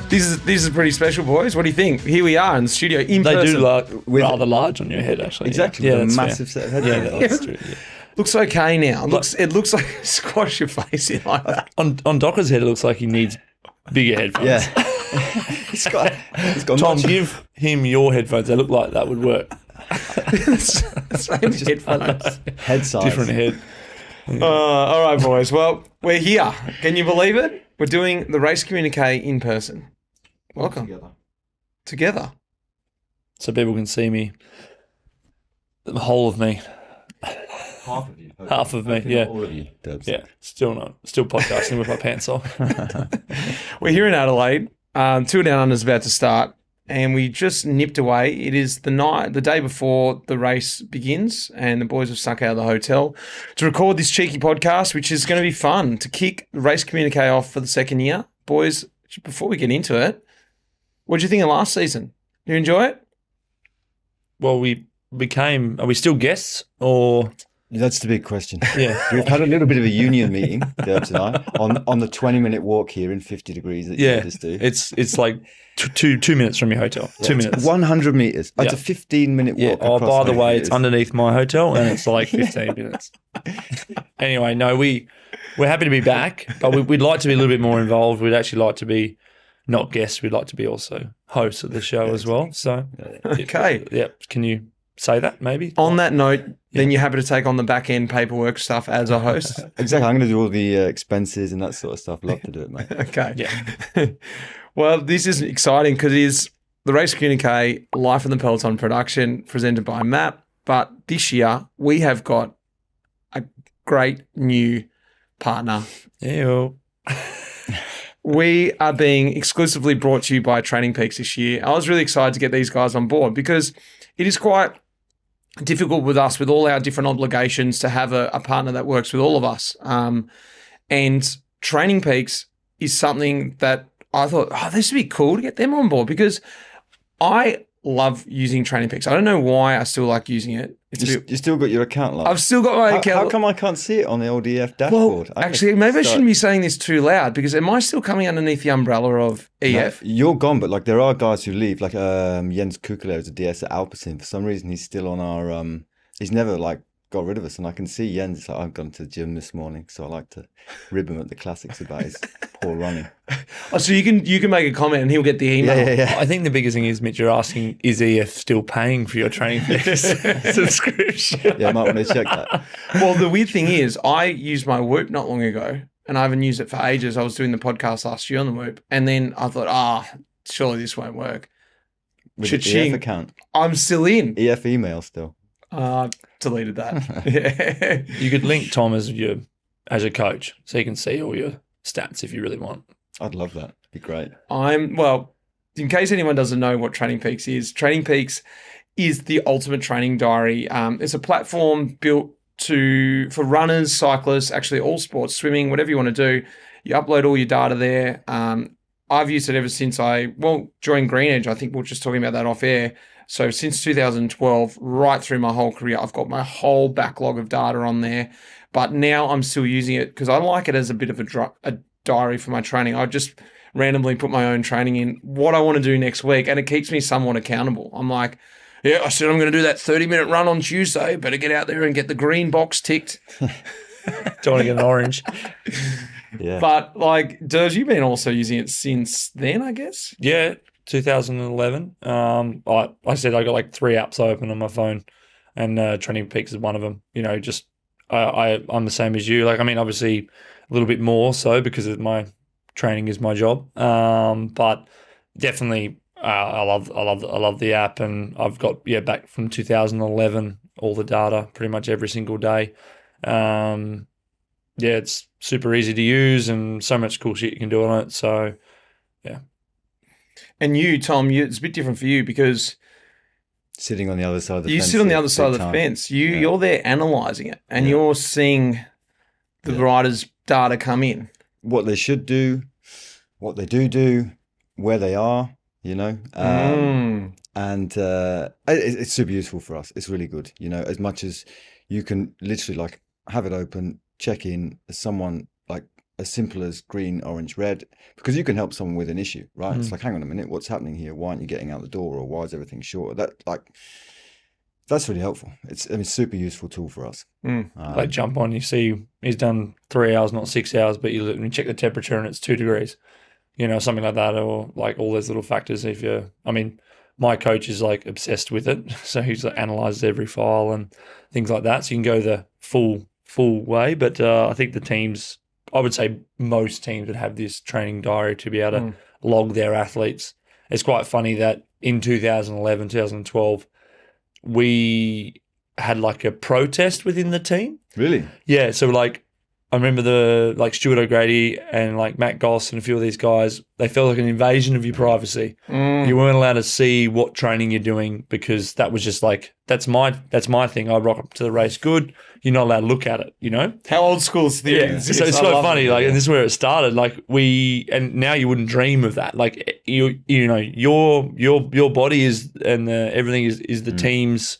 This is pretty special, boys. What do you think? Here we are in the studio in person. They do look rather large on your head, actually. Exactly. Yeah, a that's massive set of headphones. Yeah, that's true. Yeah. Looks okay now. It looks like squash your face in like that. On Docker's head, it looks like he needs bigger headphones. Yeah. he's got Tom, much. give him your headphones. They look like that would work. Same headphones. Head size. Different head. All right, boys. Well, we're here. Can you believe it? We're doing the Race Communiqué in person. Welcome. Together. So people can see me. The whole of me. Half of you. Half of me, yeah. All of you, Debs. Yeah, still not. Still podcasting with my pants off. We're here in Adelaide. Tour Down Under is about to start, and we just nipped away. It is the day before the race begins, and the boys have snuck out of the hotel to record this cheeky podcast, which is going to be fun to kick the Race Communiqué off for the second year. Boys, before we get into it, what did you think of last season? Did you enjoy it? Well, are we still guests or? That's the big question. Yeah. We've had a little bit of a union meeting, Derbs and I, on the 20-minute walk here in 50 degrees that you just do. It's like two minutes from your hotel. 2 minutes. 100 metres. Yeah. It's a 15-minute walk. Oh, across by the way, it's 100 underneath my hotel and it's like 15 minutes. Anyway, no, we're happy to be back, but we'd like to be a little bit more involved. We'd actually like to be not guests. We'd like to be also hosts of the show as well. So, Okay. Yeah. Can you say that maybe? On that note, then you're happy to take on the back end paperwork stuff as a host? Exactly. I'm going to do all the expenses and that sort of stuff. Love to do it, mate. Okay. Yeah. Well, this is exciting because it is the Race Communiqué Life in the Peloton production presented by MAAP. But this year, we have got a great new partner. Ew. We are being exclusively brought to you by Training Peaks this year. I was really excited to get these guys on board because it is quite difficult with us, with all our different obligations, to have a partner that works with all of us. And Training Peaks is something that I thought, this would be cool to get them on board because I love using Training Peaks. I don't know why I still like using it. You still got your account locked? I've still got my account. How come I can't see it on the old EF dashboard? Well, actually, maybe I shouldn't be saying this too loud because am I still coming underneath the umbrella of EF? No, you're gone, but like there are guys who leave. Like Jens Kukela is a DS at Alpecin. For some reason, he's still on our. He's never like got rid of us, and I can see Jens. Like, I've gone to the gym this morning, so I like to rib him at the classics about his poor running. Oh, so you can make a comment and he'll get the email. Yeah. I think the biggest thing is, Mitch, you're asking, is EF still paying for your Training Peaks subscription? Yeah, I might want to check that. Well, the weird thing is, I used my Whoop not long ago, and I haven't used it for ages. I was doing the podcast last year on the Whoop, and then I thought, surely this won't work. With the EF account, I'm still in. EF email still. Deleted that. Yeah. You could link Tom as your coach, so you can see all your stats if you really want. I'd love that. It'd be great. In case anyone doesn't know what Training Peaks is, Training Peaks is the ultimate training diary. It's a platform built for runners, cyclists, actually all sports, swimming, whatever you want to do. You upload all your data there. I've used it ever since I joined Green Edge. I think we were just talking about that off air. So since 2012, right through my whole career, I've got my whole backlog of data on there. But now I'm still using it because I like it as a bit of a diary for my training. I just randomly put my own training in, what I want to do next week, and it keeps me somewhat accountable. I'm like, yeah, I said I'm going to do that 30-minute run on Tuesday. Better get out there and get the green box ticked. Don't want to get an orange. Yeah. But like, Dirge, you've been also using it since then, I guess? Yeah, 2011. I said I got like 3 apps open on my phone, and Training Peaks is one of them. You know, just I'm the same as you. Like, I mean, obviously a little bit more so because of my training is my job. But definitely, I love the app, and I've got back from 2011 all the data pretty much every single day. It's super easy to use and so much cool shit you can do on it. So, yeah. And you, Tom, it's a bit different for you because sitting on the other side of the you fence. sit on the other side of the time. fence. You're there analysing it, and you're seeing the riders' data come in. What they should do, what they do, where they are, you know. And it's super useful for us. It's really good, you know, as much as you can literally like have it open, check in as someone like as simple as green, orange, red, because you can help someone with an issue, right? It's like, hang on a minute, what's happening here? Why aren't you getting out the door, or why is everything shorter? That's really helpful. It's super useful tool for us. Like jump on, you see he's done 3 hours, not 6 hours, but you check the temperature and it's 2 degrees, something like that, or like all those little factors. My coach is like obsessed with it, so he's like analyzes every file and things like that. So you can go the full way, but I think I would say most teams would have this training diary to be able to log their athletes. It's quite funny that in 2011, 2012, we had like a protest within the team. Really? Yeah. So like, I remember Stuart O'Grady and like Matt Goss and a few of these guys, they felt like an invasion of your privacy. You weren't allowed to see what training you're doing because that was just like, that's my thing. I rock up to the race good. You're not allowed to look at it, How old school is the So it's so funny, and this is where it started. And now you wouldn't dream of that. Like your body is, and everything is the team's,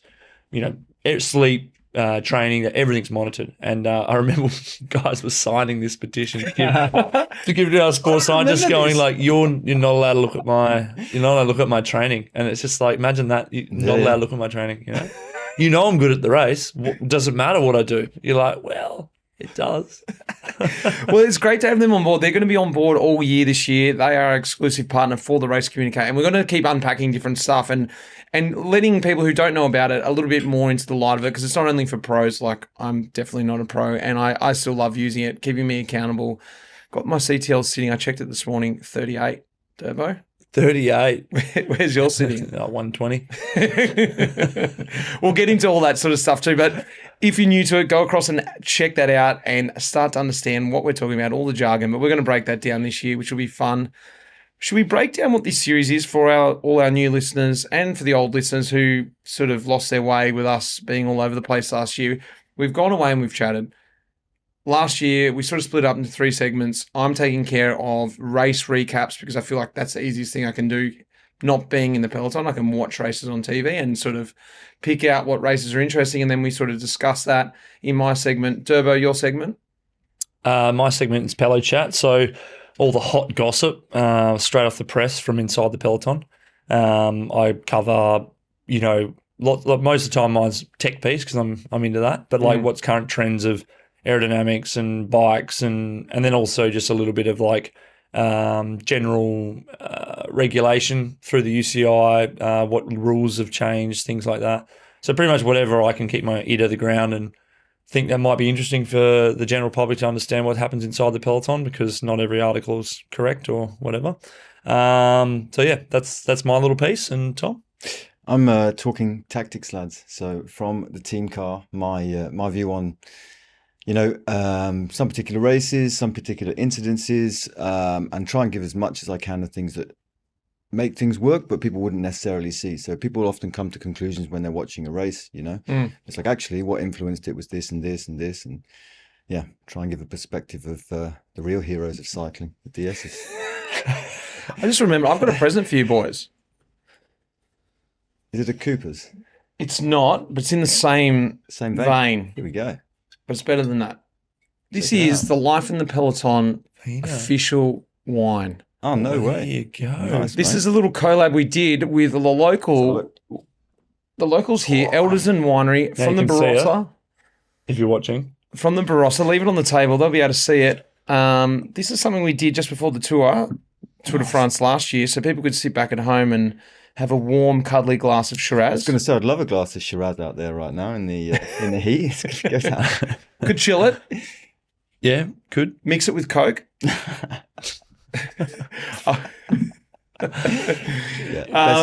sleep, training, that everything's monitored. And I remember guys were signing this petition to give to our sports scientists, going like, you're not allowed to look at my training. And it's just like, imagine that, you're not allowed to look at my training. I'm good at the race. Doesn't matter what I do. You're like, well, it does. Well, it's great to have them on board. They're going to be on board all year this year. They are our exclusive partner for the Race Communiqué, and we're going to keep unpacking different stuff and letting people who don't know about it a little bit more into the light of it, because it's not only for pros. Like, I'm definitely not a pro, and I still love using it, keeping me accountable. Got my CTL sitting. I checked it this morning, 38 Turbo. 38. Where's yours sitting? 120. We'll get into all that sort of stuff too. But if you're new to it, go across and check that out and start to understand what we're talking about, all the jargon. But we're going to break that down this year, which will be fun. Should we break down what this series is for all our new listeners and for the old listeners who sort of lost their way with us being all over the place last year? We've gone away and we've chatted. Last year, we sort of split up into 3 segments. I'm taking care of race recaps because I feel like that's the easiest thing I can do. Not being in the Peloton, I can watch races on TV and sort of pick out what races are interesting, and then we sort of discuss that in my segment. Durbo, your segment? My segment is Pelo Chat. So all the hot gossip straight off the press from inside the Peloton. I cover, most of the time mine's tech piece because I'm into that, but like what's current trends of aerodynamics and bikes, and then also just a little bit of like general regulation through the UCI, what rules have changed, things like that. So pretty much whatever I can keep my ear to the ground and think that might be interesting for the general public to understand what happens inside the Peloton, because not every article is correct or whatever. So yeah, that's my little piece. And Tom? I'm talking tactics, lads. So from the team car, my view on some particular races, some particular incidences, and try and give as much as I can of things that make things work, but people wouldn't necessarily see. So people often come to conclusions when they're watching a race, It's like, actually, what influenced it was this and this and this. And yeah, try and give a perspective of the real heroes of cycling, the DSs. I just remember, I've got a present for you boys. Is it a Cooper's? It's not, but it's in the same vein. Here we go. But it's better than that. This is the Life in the Peloton official wine. Oh, no way. There you go. Nice, This mate. is a little collab we did with the locals here, Elderson Winery from the Barossa. If you're watching. From the Barossa. Leave it on the table. They'll be able to see it. This is something we did just before the Tour de France last year, so people could sit back at home and have a warm, cuddly glass of Shiraz. I was going to say, I'd love a glass of Shiraz out there right now in the heat. Could chill it. Yeah, could. Mix it with Coke.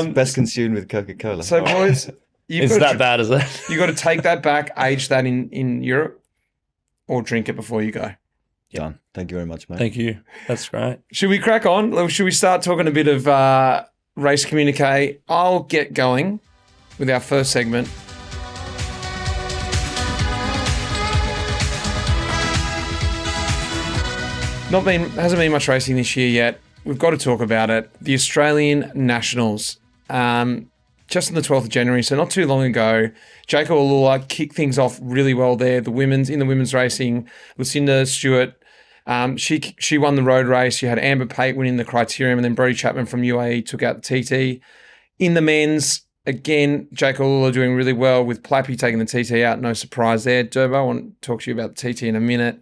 Best consumed with Coca-Cola. So, boys, It's that bad, is it? You got to take that back, age that in Europe, or drink it before you go. Done. Thank you very much, mate. Thank you. That's great. Should we crack on? Or should we start talking a bit of Race Communiqué? I'll get going with our first segment. Hasn't been much racing this year yet. We've got to talk about it. The Australian Nationals, just on the 12th of January, so not too long ago, Jayco Alula kicked things off really well there. In the women's racing, Lucinda Stewart She won the road race. You had Amber Pate winning the criterium, and then Brodie Chapman from UAE took out the TT. In the men's, again, Jayco Alula doing really well with Plappy taking the TT out. No surprise there. Durbo, I want to talk to you about the TT in a minute.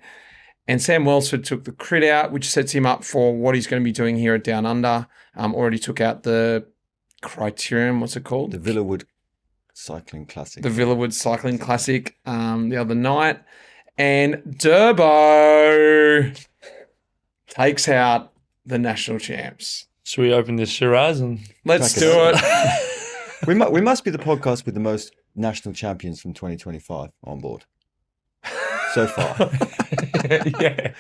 And Sam Welsford took the crit out, which sets him up for what he's going to be doing here at Down Under. Already took out the criterium. What's it called? The Villawood Cycling Classic. The Villawood Cycling Classic the other night. And Durbo takes out the national champs. Should we open this Shiraz and let's do it? We must be the podcast with the most national champions from 2025 on board so far. yeah.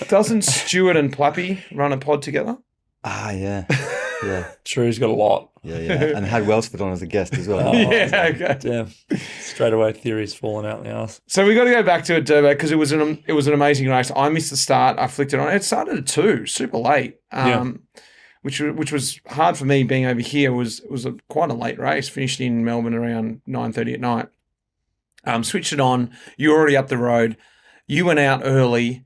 Doesn't Stuart and Plappy run a pod together? Ah, yeah. Yeah. True's got a lot. Yeah. And had Welsford on as a guest as well. Yeah, okay. Damn. Straight away, theory's falling out in the ass. So we got to go back to it, Durbo, because it was an amazing race. I missed the start. I flicked it on. It started at 2, super late. Which was hard for me being over here. It was quite a late race. Finished in Melbourne around 9:30 at night. Switched it on. You were already up the road. You went out early.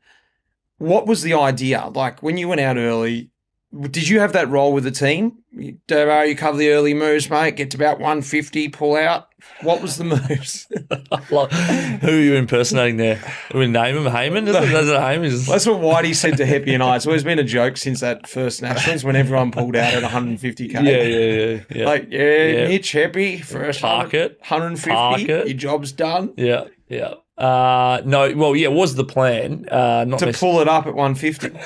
What was the idea? Like when you went out early, did you have that role with the team? Durbo, you cover the early moves, mate. Get to about 150, pull out. What was the moves? Who are you impersonating there? We name him Heyman? Is it Heyman? That's what Whitey said to Heppy and I. It's always been a joke since that first Nationals when everyone pulled out at 150k. Yeah. Like, Mitch, Heppy, first Park it. 150, Park it. your job's done. Yeah. No, well, yeah, it was the plan. To pull it up at 150.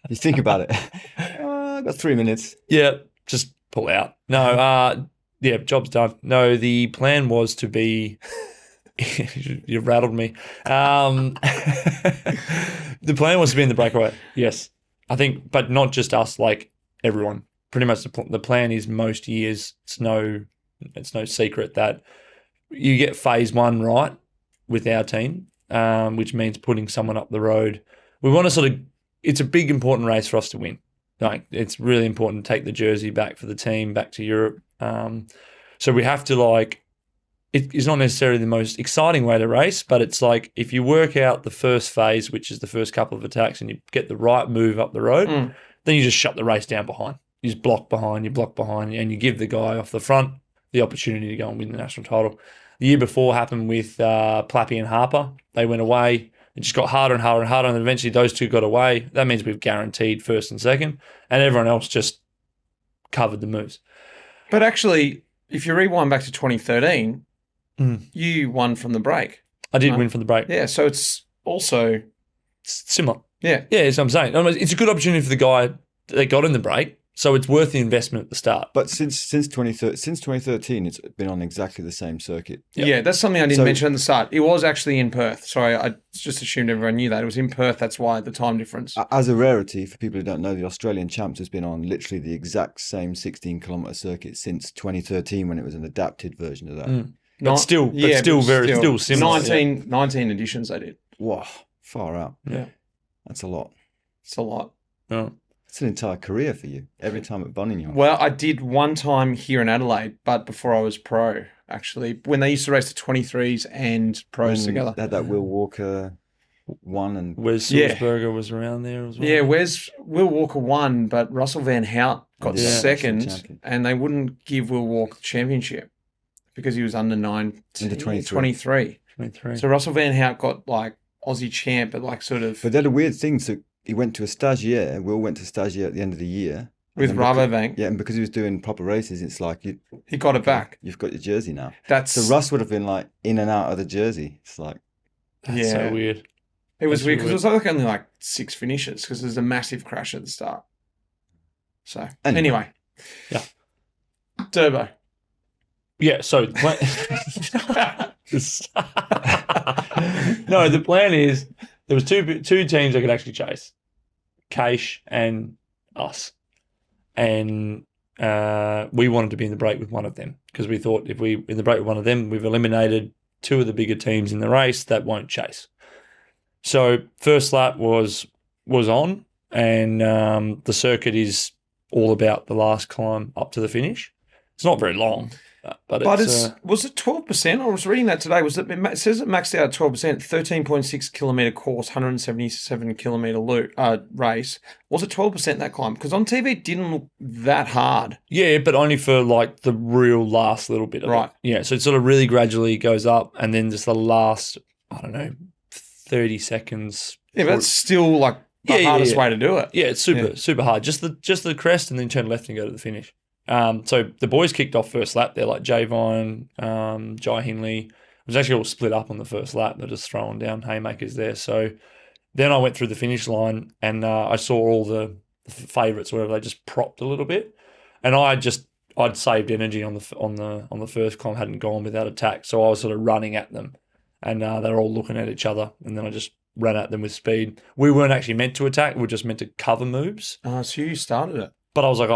You think about it. I've got 3 minutes. Yeah, just pull out. No, yeah, job's done. No, the plan was to be. You rattled me. The plan was to be in the breakaway. Yes, I think, but not just us. Like everyone, pretty much. The plan is most years. It's no secret that you get phase 1 right with our team, which means putting someone up the road. We want to sort of. It's a big, important race for us to win. Like it's really important to take the jersey back for the team, back to Europe. So we have to it's not necessarily the most exciting way to race, but it's like if you work out the first phase, which is the first couple of attacks, and you get the right move up the road, then you just shut the race down behind. You just block behind, and you give the guy off the front the opportunity to go and win the national title. The year before happened with Plappy and Harper. They went away. It just got harder and harder and harder, and eventually those two got away. That means we've guaranteed first and second, and everyone else just covered the moves. But actually, if you rewind back to 2013, you won from the break. I did win from the break. Yeah, so it's also similar. Yeah. Yeah, that's what I'm saying. It's a good opportunity for the guy that got in the break, so it's worth the investment at the start. But since 2013, it's been on exactly the same circuit. Yep. Yeah, that's something I didn't mention at the start. It was actually in Perth. Sorry, I just assumed everyone knew that. It was in Perth. That's why the time difference. As a rarity, for people who don't know, the Australian Champs has been on literally the exact same 16-kilometre circuit since 2013 when it was an adapted version of that. But still similar. 19 editions they did. Wow, far out. Yeah. That's a lot. It's a lot. Yeah. It's an entire career for you, every time at Bunnings. Well, I did one time here in Adelaide, but before I was pro, actually, when they used to race the 23s and pros together. They had that Will Walker won and Wes Sulzberger was around there as well. Yeah, Will Walker won, but Russell Van Hout got second, and they wouldn't give Will Walker the championship because he was under 23. So Russell Van Hout got like Aussie champ, but sort of. But they're the weird thing. So he went to a stagiaire. Will went to a stagiaire at the end of the year with Rabobank. Yeah, and because he was doing proper races, it's like he got it back. You've got your jersey now. So Russ would have been like in and out of the jersey. It's like that's so weird. It was weird because it was like only like 6 finishes because there's a massive crash at the start. So anyway. Yeah. Durbo. Yeah, so the plan is there was two teams that could actually chase, Caish and us, and we wanted to be in the break with one of them because we thought if we in the break with one of them, we've eliminated 2 of the bigger teams in the race that won't chase. So first lap was on, and the circuit is all about the last climb up to the finish. It's not very long, but it's was it 12%? I was reading that today. It says it maxed out at 12%, 13.6 kilometer course, 177 kilometer race. Was it 12% that climb? Because on TV it didn't look that hard. Yeah, but only for like the real last little bit of it. Yeah, so it sort of really gradually goes up, and then just the last, I don't know, 30 seconds. Yeah, but that's still like the hardest way to do it. Yeah, it's super hard. Just the crest, and then turn left and go to the finish. So the boys kicked off first lap. They're like Javon, Jai Hindley. It was actually all split up on the first lap. They're just throwing down haymakers there. So then I went through the finish line, and I saw all the favourites, wherever they just propped a little bit, and I'd saved energy on the first climb, hadn't gone without attack, so I was sort of running at them, and they're all looking at each other, and then I just ran at them with speed. We weren't actually meant to attack; we were just meant to cover moves. So you started it, but I was like,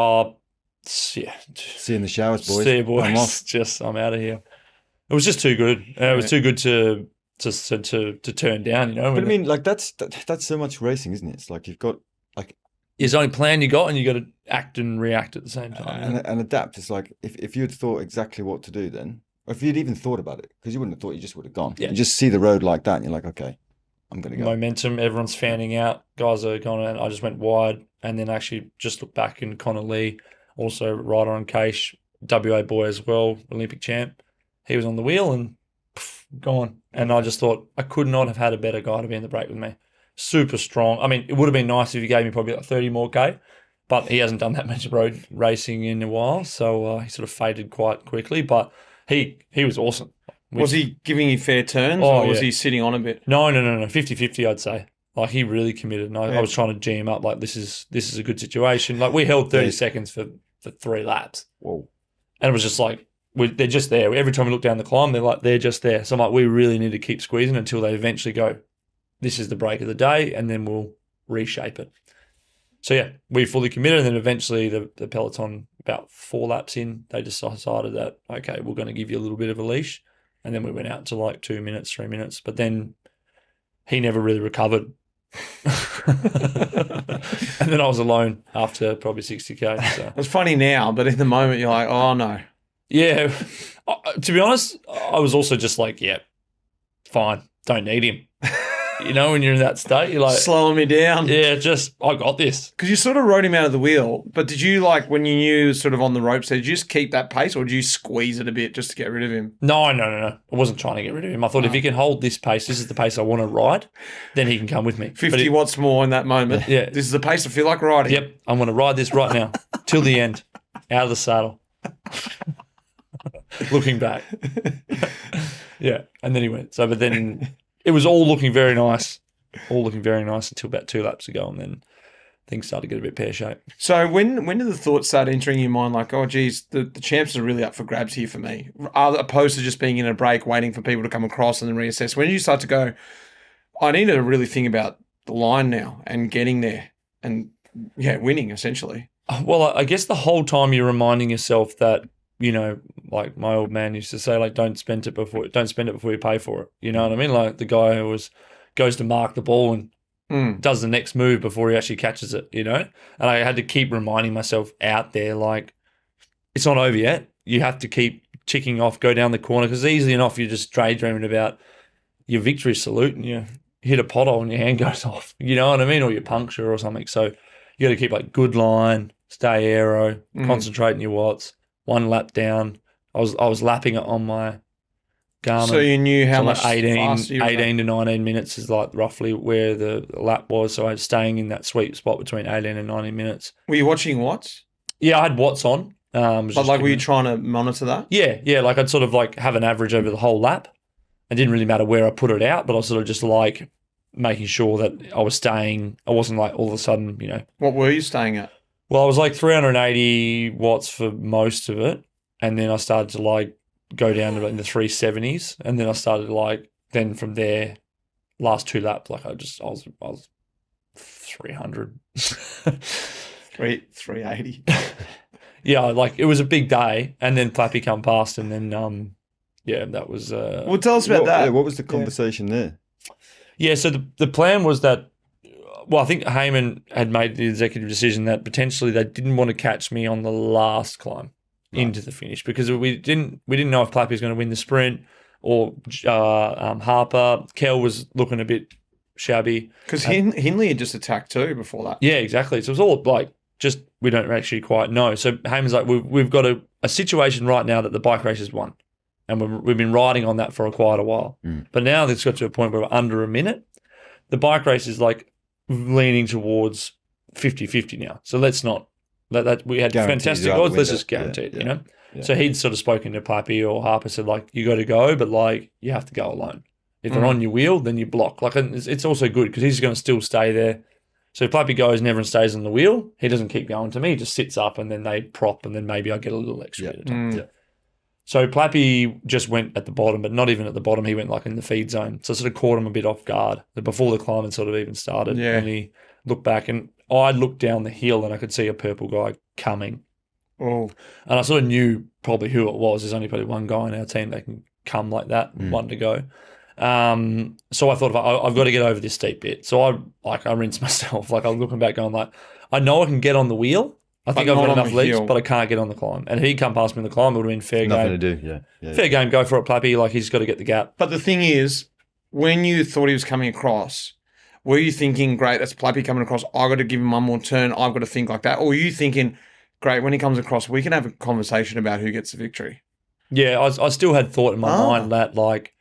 yeah. See you in the showers, boys. See you, boys. I'm off. I'm out of here. It was just too good. It was too good to turn down, you know. But I mean, like that's so much racing, isn't it? It's like you've got like there's only plan you got, and you got to act and react at the same time, and adapt. It's like if you'd thought exactly what to do, then, or if you'd even thought about it, because you wouldn't have thought, you just would have gone. Yeah. You just see the road like that, and you're like, okay, I'm gonna go. Momentum. Everyone's fanning out. Guys are going, and I just went wide, and then actually just looked back, and Connor Lee, also rider on Caish, WA boy as well, Olympic champ. He was on the wheel and gone. And I just thought I could not have had a better guy to be in the break with me. Super strong. I mean, it would have been nice if he gave me probably like 30 more K, but he hasn't done that much road racing in a while, so he sort of faded quite quickly. But he was awesome. Was he giving you fair turns, or was he sitting on a bit? No. 50-50, I'd say. Like, he really committed. And I was trying to G him up, like, this is a good situation. Like, we held 30 seconds for 3 laps. Whoa. And it was just like, they're just there. Every time we look down the climb, they're just there. So I'm like, we really need to keep squeezing until they eventually go, this is the break of the day, and then we'll reshape it. So yeah, we fully committed, and then eventually the Peloton, about 4 laps in, they just decided that, okay, we're going to give you a little bit of a leash. And then we went out to like 2 minutes, 3 minutes. But then he never really recovered. And then I was alone after probably 60K. So. It's funny now, but in the moment you're like, oh no. Yeah. To be honest, I was also just like, yeah, fine, don't need him. You know, when you're in that state, you're like... slowing me down. Yeah, I got this. Because you sort of rode him out of the wheel, but did you, like, when you knew sort of on the ropes, did you just keep that pace, or did you squeeze it a bit just to get rid of him? No. I wasn't trying to get rid of him. I thought if he can hold this pace, this is the pace I want to ride, then he can come with me. 50 watts more in that moment. Yeah. This is the pace I feel like riding. Yep. I'm going to ride this right now till the end, out of the saddle. Looking back. Yeah. And then he went. So, but then... it was all looking very nice until about 2 laps ago, and then things started to get a bit pear-shaped. So when did the thoughts start entering your mind, like, oh, geez, the champs are really up for grabs here for me, opposed to just being in a break, waiting for people to come across and then reassess? When did you start to go, I need to really think about the line now and getting there and, winning, essentially? Well, I guess the whole time you're reminding yourself that, you know, like my old man used to say, like, don't spend it before you pay for it. You know what I mean? Like the guy who goes to mark the ball and does the next move before he actually catches it, you know? And I had to keep reminding myself out there, like, it's not over yet. You have to keep ticking off, go down the corner, because easily enough you're just daydreaming about your victory salute and you hit a pothole and your hand goes off. You know what I mean? Or you puncture or something. So you got to keep, like, good line, stay aero, concentrate on your watts. 1 lap down. I was lapping it on my Garmin. So you knew how much like 18 to 19 minutes is like roughly where the lap was. So I was staying in that sweet spot between 18 and 19 minutes. Were you watching watts? Yeah, I had watts on. But like, were you trying to monitor that? Yeah. Like I'd sort of like have an average over the whole lap. It didn't really matter where I put it out, but I was sort of just like making sure that I was staying. I wasn't like all of a sudden, you know. What were you staying at? Well, I was like 380 watts for most of it, and then I started to like go down to in the 370s, and then I started like then from there, last 2 laps, like I was 300, 380. Yeah, like it was a big day, and then Flappy come past, and then that was. Well, tell us about that. Yeah, what was the conversation there? Yeah, so the plan was that. Well, I think Heyman had made the executive decision that potentially they didn't want to catch me on the last climb. into the finish because we didn't know if Plappy was going to win the sprint or Harper. Kel was looking a bit shabby. Because Hindley had just attacked too before that. Yeah, exactly. So it was all like just we don't actually quite know. So Hayman's like, we've got a situation right now that the bike race has won. And we've been riding on that for quite a while. But now it's got to a point where we're under a minute. The bike race is like leaning towards 50-50 now. So let's not let that. We had fantastic odds. Let's just guarantee it, you know? Yeah. So he'd sort of spoken to Plappy or Harper, said, like, you got to go, but, like, you have to go alone. If they're on your wheel, then you block. Like, it's also good because he's going to still stay there. So if Plappy goes and everyone stays on the wheel, he doesn't keep going to me. He just sits up and then they prop and then maybe I get a little extra at a time. Yeah. So Plappy just went at the bottom, but not even at the bottom. He went, like, in the feed zone. So it sort of caught him a bit off guard before the climb had sort of even started. Yeah. And he looked back and I looked down the hill and I could see a purple guy coming. Oh. And I sort of knew probably who it was. There's only probably one guy in our team that can come like that, one to go. So I thought, I've got to get over this steep bit. So I rinsed myself. Like, I'm looking back going, like, I know I can get on the wheel. I think I've got enough legs, but I can't get on the climb. And if he'd come past me on the climb, it would have been fair game. Nothing to do, yeah. Fair game, go for it, Plappy. Like, he's got to get the gap. But the thing is, when you thought he was coming across, were you thinking, great, that's Plappy coming across, I've got to give him one more turn, I've got to think like that? Or were you thinking, great, when he comes across, we can have a conversation about who gets the victory? Yeah, I still had thought in my mind that, like,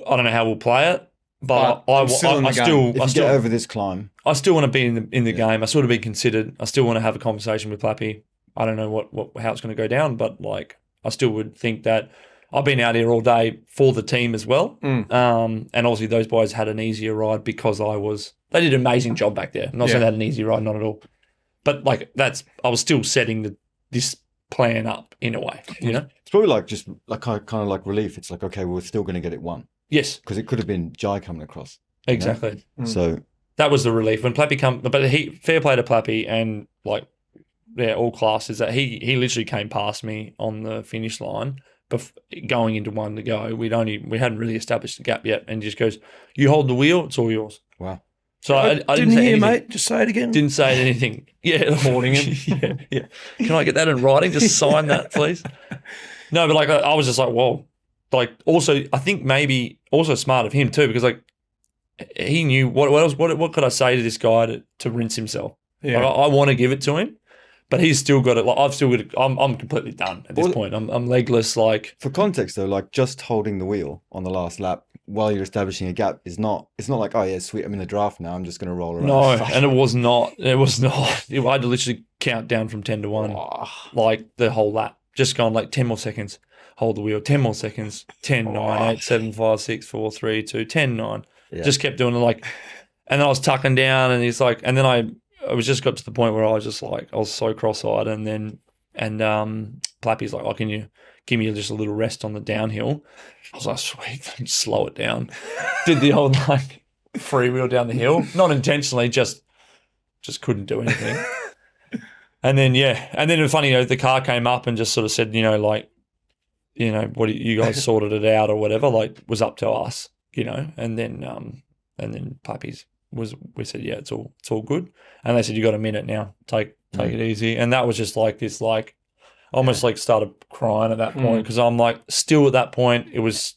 I don't know how we'll play it, but I still get over this climb. I still want to be in the game. I sort of be considered. I still want to have a conversation with Plappy. I don't know how it's going to go down, but, like, I still would think that I've been out here all day for the team as well. And obviously those boys had an easier ride because they did an amazing job back there. I'm not saying they had an easy ride, not at all. But, like, I was still setting this plan up in a way, you know? It's probably like just like kind of like relief. It's like, okay, we're still going to get it won. Yes. Because it could have been Jai coming across. Exactly. So that was the relief. When Plappy fair play to Plappy and, like, all class is that he literally came past me on the finish line going into one to go. We hadn't really established the gap yet, and he just goes, you hold the wheel, it's all yours. Wow. So I didn't hear anything. Mate. Just say it again. Didn't say anything. Yeah, warning him. yeah. Can I get that in writing? Just sign that, please. No, but, like, I was just like, whoa. Like, also, I think maybe also smart of him too, because, like, he knew what could I say to this guy to rinse himself. Yeah. Like, I want to give it to him, but he's still got it. Like, I'm completely done at this point. I'm legless. Like, for context though, like, just holding the wheel on the last lap while you're establishing a gap it's not like, oh yeah, sweet, I'm in the draft now, I'm just going to roll around. No, and it was not. I had to literally count down from 10 to 1, like, the whole lap. Just going, like, 10 more seconds, hold the wheel, 10 more seconds, 10, 9, 8, 7, 5, 6, 4, 3, 2, 10, 9. Yeah. Just kept doing it, like, and then I was tucking down and he's like, and then I was just got to the point where I was just like, I was so cross-eyed, and Plappy's like, oh, can you give me just a little rest on the downhill? I was like, sweet, slow it down. Did the old, like, freewheel down the hill, not intentionally, just couldn't do anything. And then it was funny, the car came up and just sort of said, like, what you guys sorted it out or whatever, like, was up to us, and then Plappy's we said, yeah, it's all good. And they said, you got a minute now, take it easy. And that was just like this, like, almost like started crying at that point, because I'm like, still at that point, it was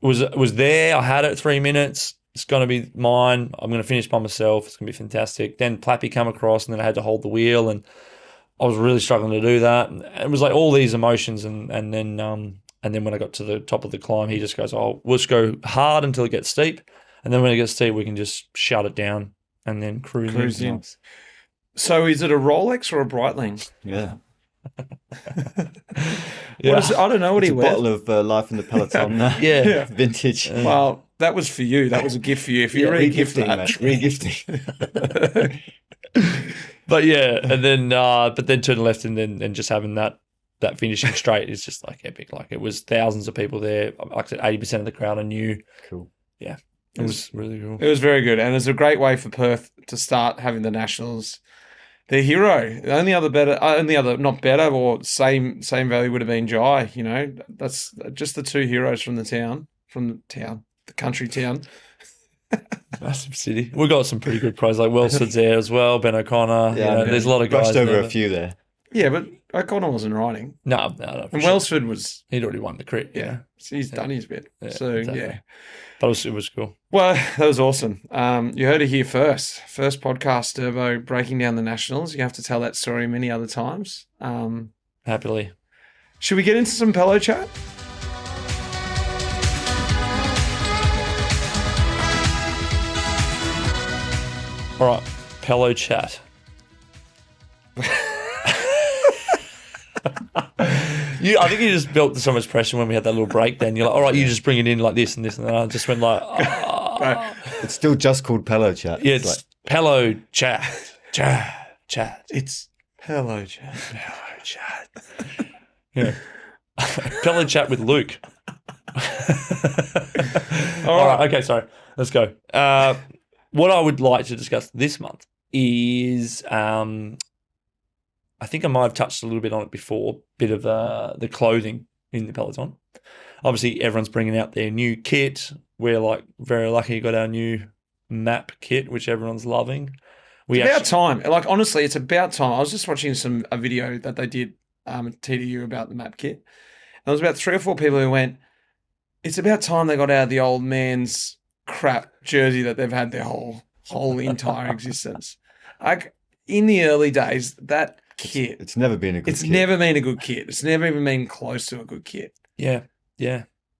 there. I had it 3 minutes. It's going to be mine. I'm going to finish by myself. It's going to be fantastic. Then Plappy come across, and then I had to hold the wheel, and I was really struggling to do that. And it was like all these emotions, and then when I got to the top of the climb, he just goes, oh, we'll just go hard until it gets steep. And then when it gets steep, we can just shut it down and then cruise in. So is it a Rolex or a Breitling? Yeah. What is it? I don't know what he wears. A bottle of Life in the Peloton. Yeah. Vintage. Well, that was for you. That was a gift for you. If you re-gift that. Re-gifting. But yeah, and then turn left and just having that finishing straight is just, like, epic. Like, it was thousands of people there. Like I said, 80% of the crowd I knew. Cool. Yeah. It was really cool. It was very good. And it's a great way for Perth to start having the Nationals. Their hero. The only other not better or same value would have been Jai, That's just the two heroes from the country town. Massive city. We got some pretty good pros, like Welsford's there as well, Ben O'Connor. Yeah, there's a lot of guys. Brushed over a few there. Yeah, but O'Connor wasn't riding. No, And Welsford was, he'd already won the crit. yeah. So he's done his bit. Yeah, So, exactly. yeah. But it was cool. Well, that was awesome. You heard it here first. First podcast, Turbo, breaking down the Nationals. You have to tell that story many other times. Happily. Should we get into some Pelo Chat? All right, Pelo Chat. I think you just built so much pressure when we had that little break. Then you're like, all right, you just bring it in like this and this, and then I just went like, It's still just called Pelo Chat. yeah, it's like, Pelo Chat, chat. It's Pelo Chat. Pelo Chat. Yeah, Pelo Chat with Luke. All right, okay, sorry, let's go. What I would like to discuss this month is, I think I might have touched a little bit on it before, bit of the clothing in the Peloton. Obviously, everyone's bringing out their new kit. We're like very lucky we got our new MAAP kit, which everyone's loving. It's about time. Like, honestly, it's about time. I was just watching a video that they did at TDU about the MAAP kit. And there was about 3 or 4 people who went, it's about time they got out of the old man's crap jersey that they've had their whole entire existence. Like, in the early days, that kit, it's never been a good kit. never been a good kit. It's never even been close to a good kit. Yeah.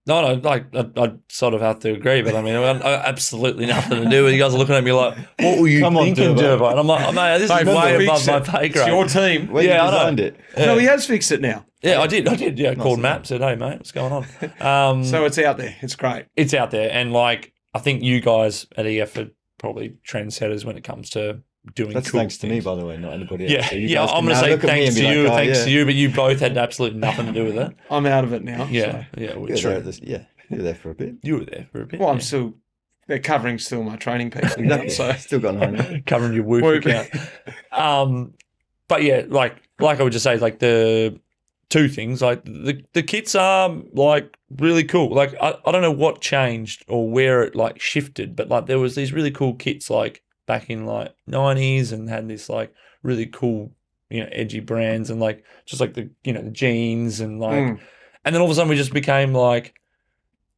No, like I sort of have to agree, but I mean, I absolutely nothing to do with. You guys are looking at me like, what were you thinking, Turbo? And I'm like, mate, this is way above my pay grade. It's your team. When you designed it. No, he has fixed it now. Yeah, I did. Yeah, called MAAP, said, hey, mate, what's going on? So it's out there. It's great. It's out there. And like, I think you guys at EF are probably trendsetters when it comes to doing That's cool thanks things. to me, by the way, not anybody else. Yeah, So you yeah. guys I'm can going to now say look at me thanks and be to you, like, oh, thanks yeah. to you, but you both had absolutely nothing to do with it. I'm out of it now. Yeah, So. yeah. We're You were true. there at this- yeah, you were there for a bit. You were there for a bit. Well, I'm yeah. still, they're covering still my training piece. Exactly. So Still got an eye. covering your Whoop account. But yeah, like I would just say, like the two things, like the kits are like really cool. Like I don't know what changed or where it like shifted, but like there was these really cool kits like back in like 90s and had this like really cool, edgy brands and like just like the the jeans and like and then all of a sudden we just became like,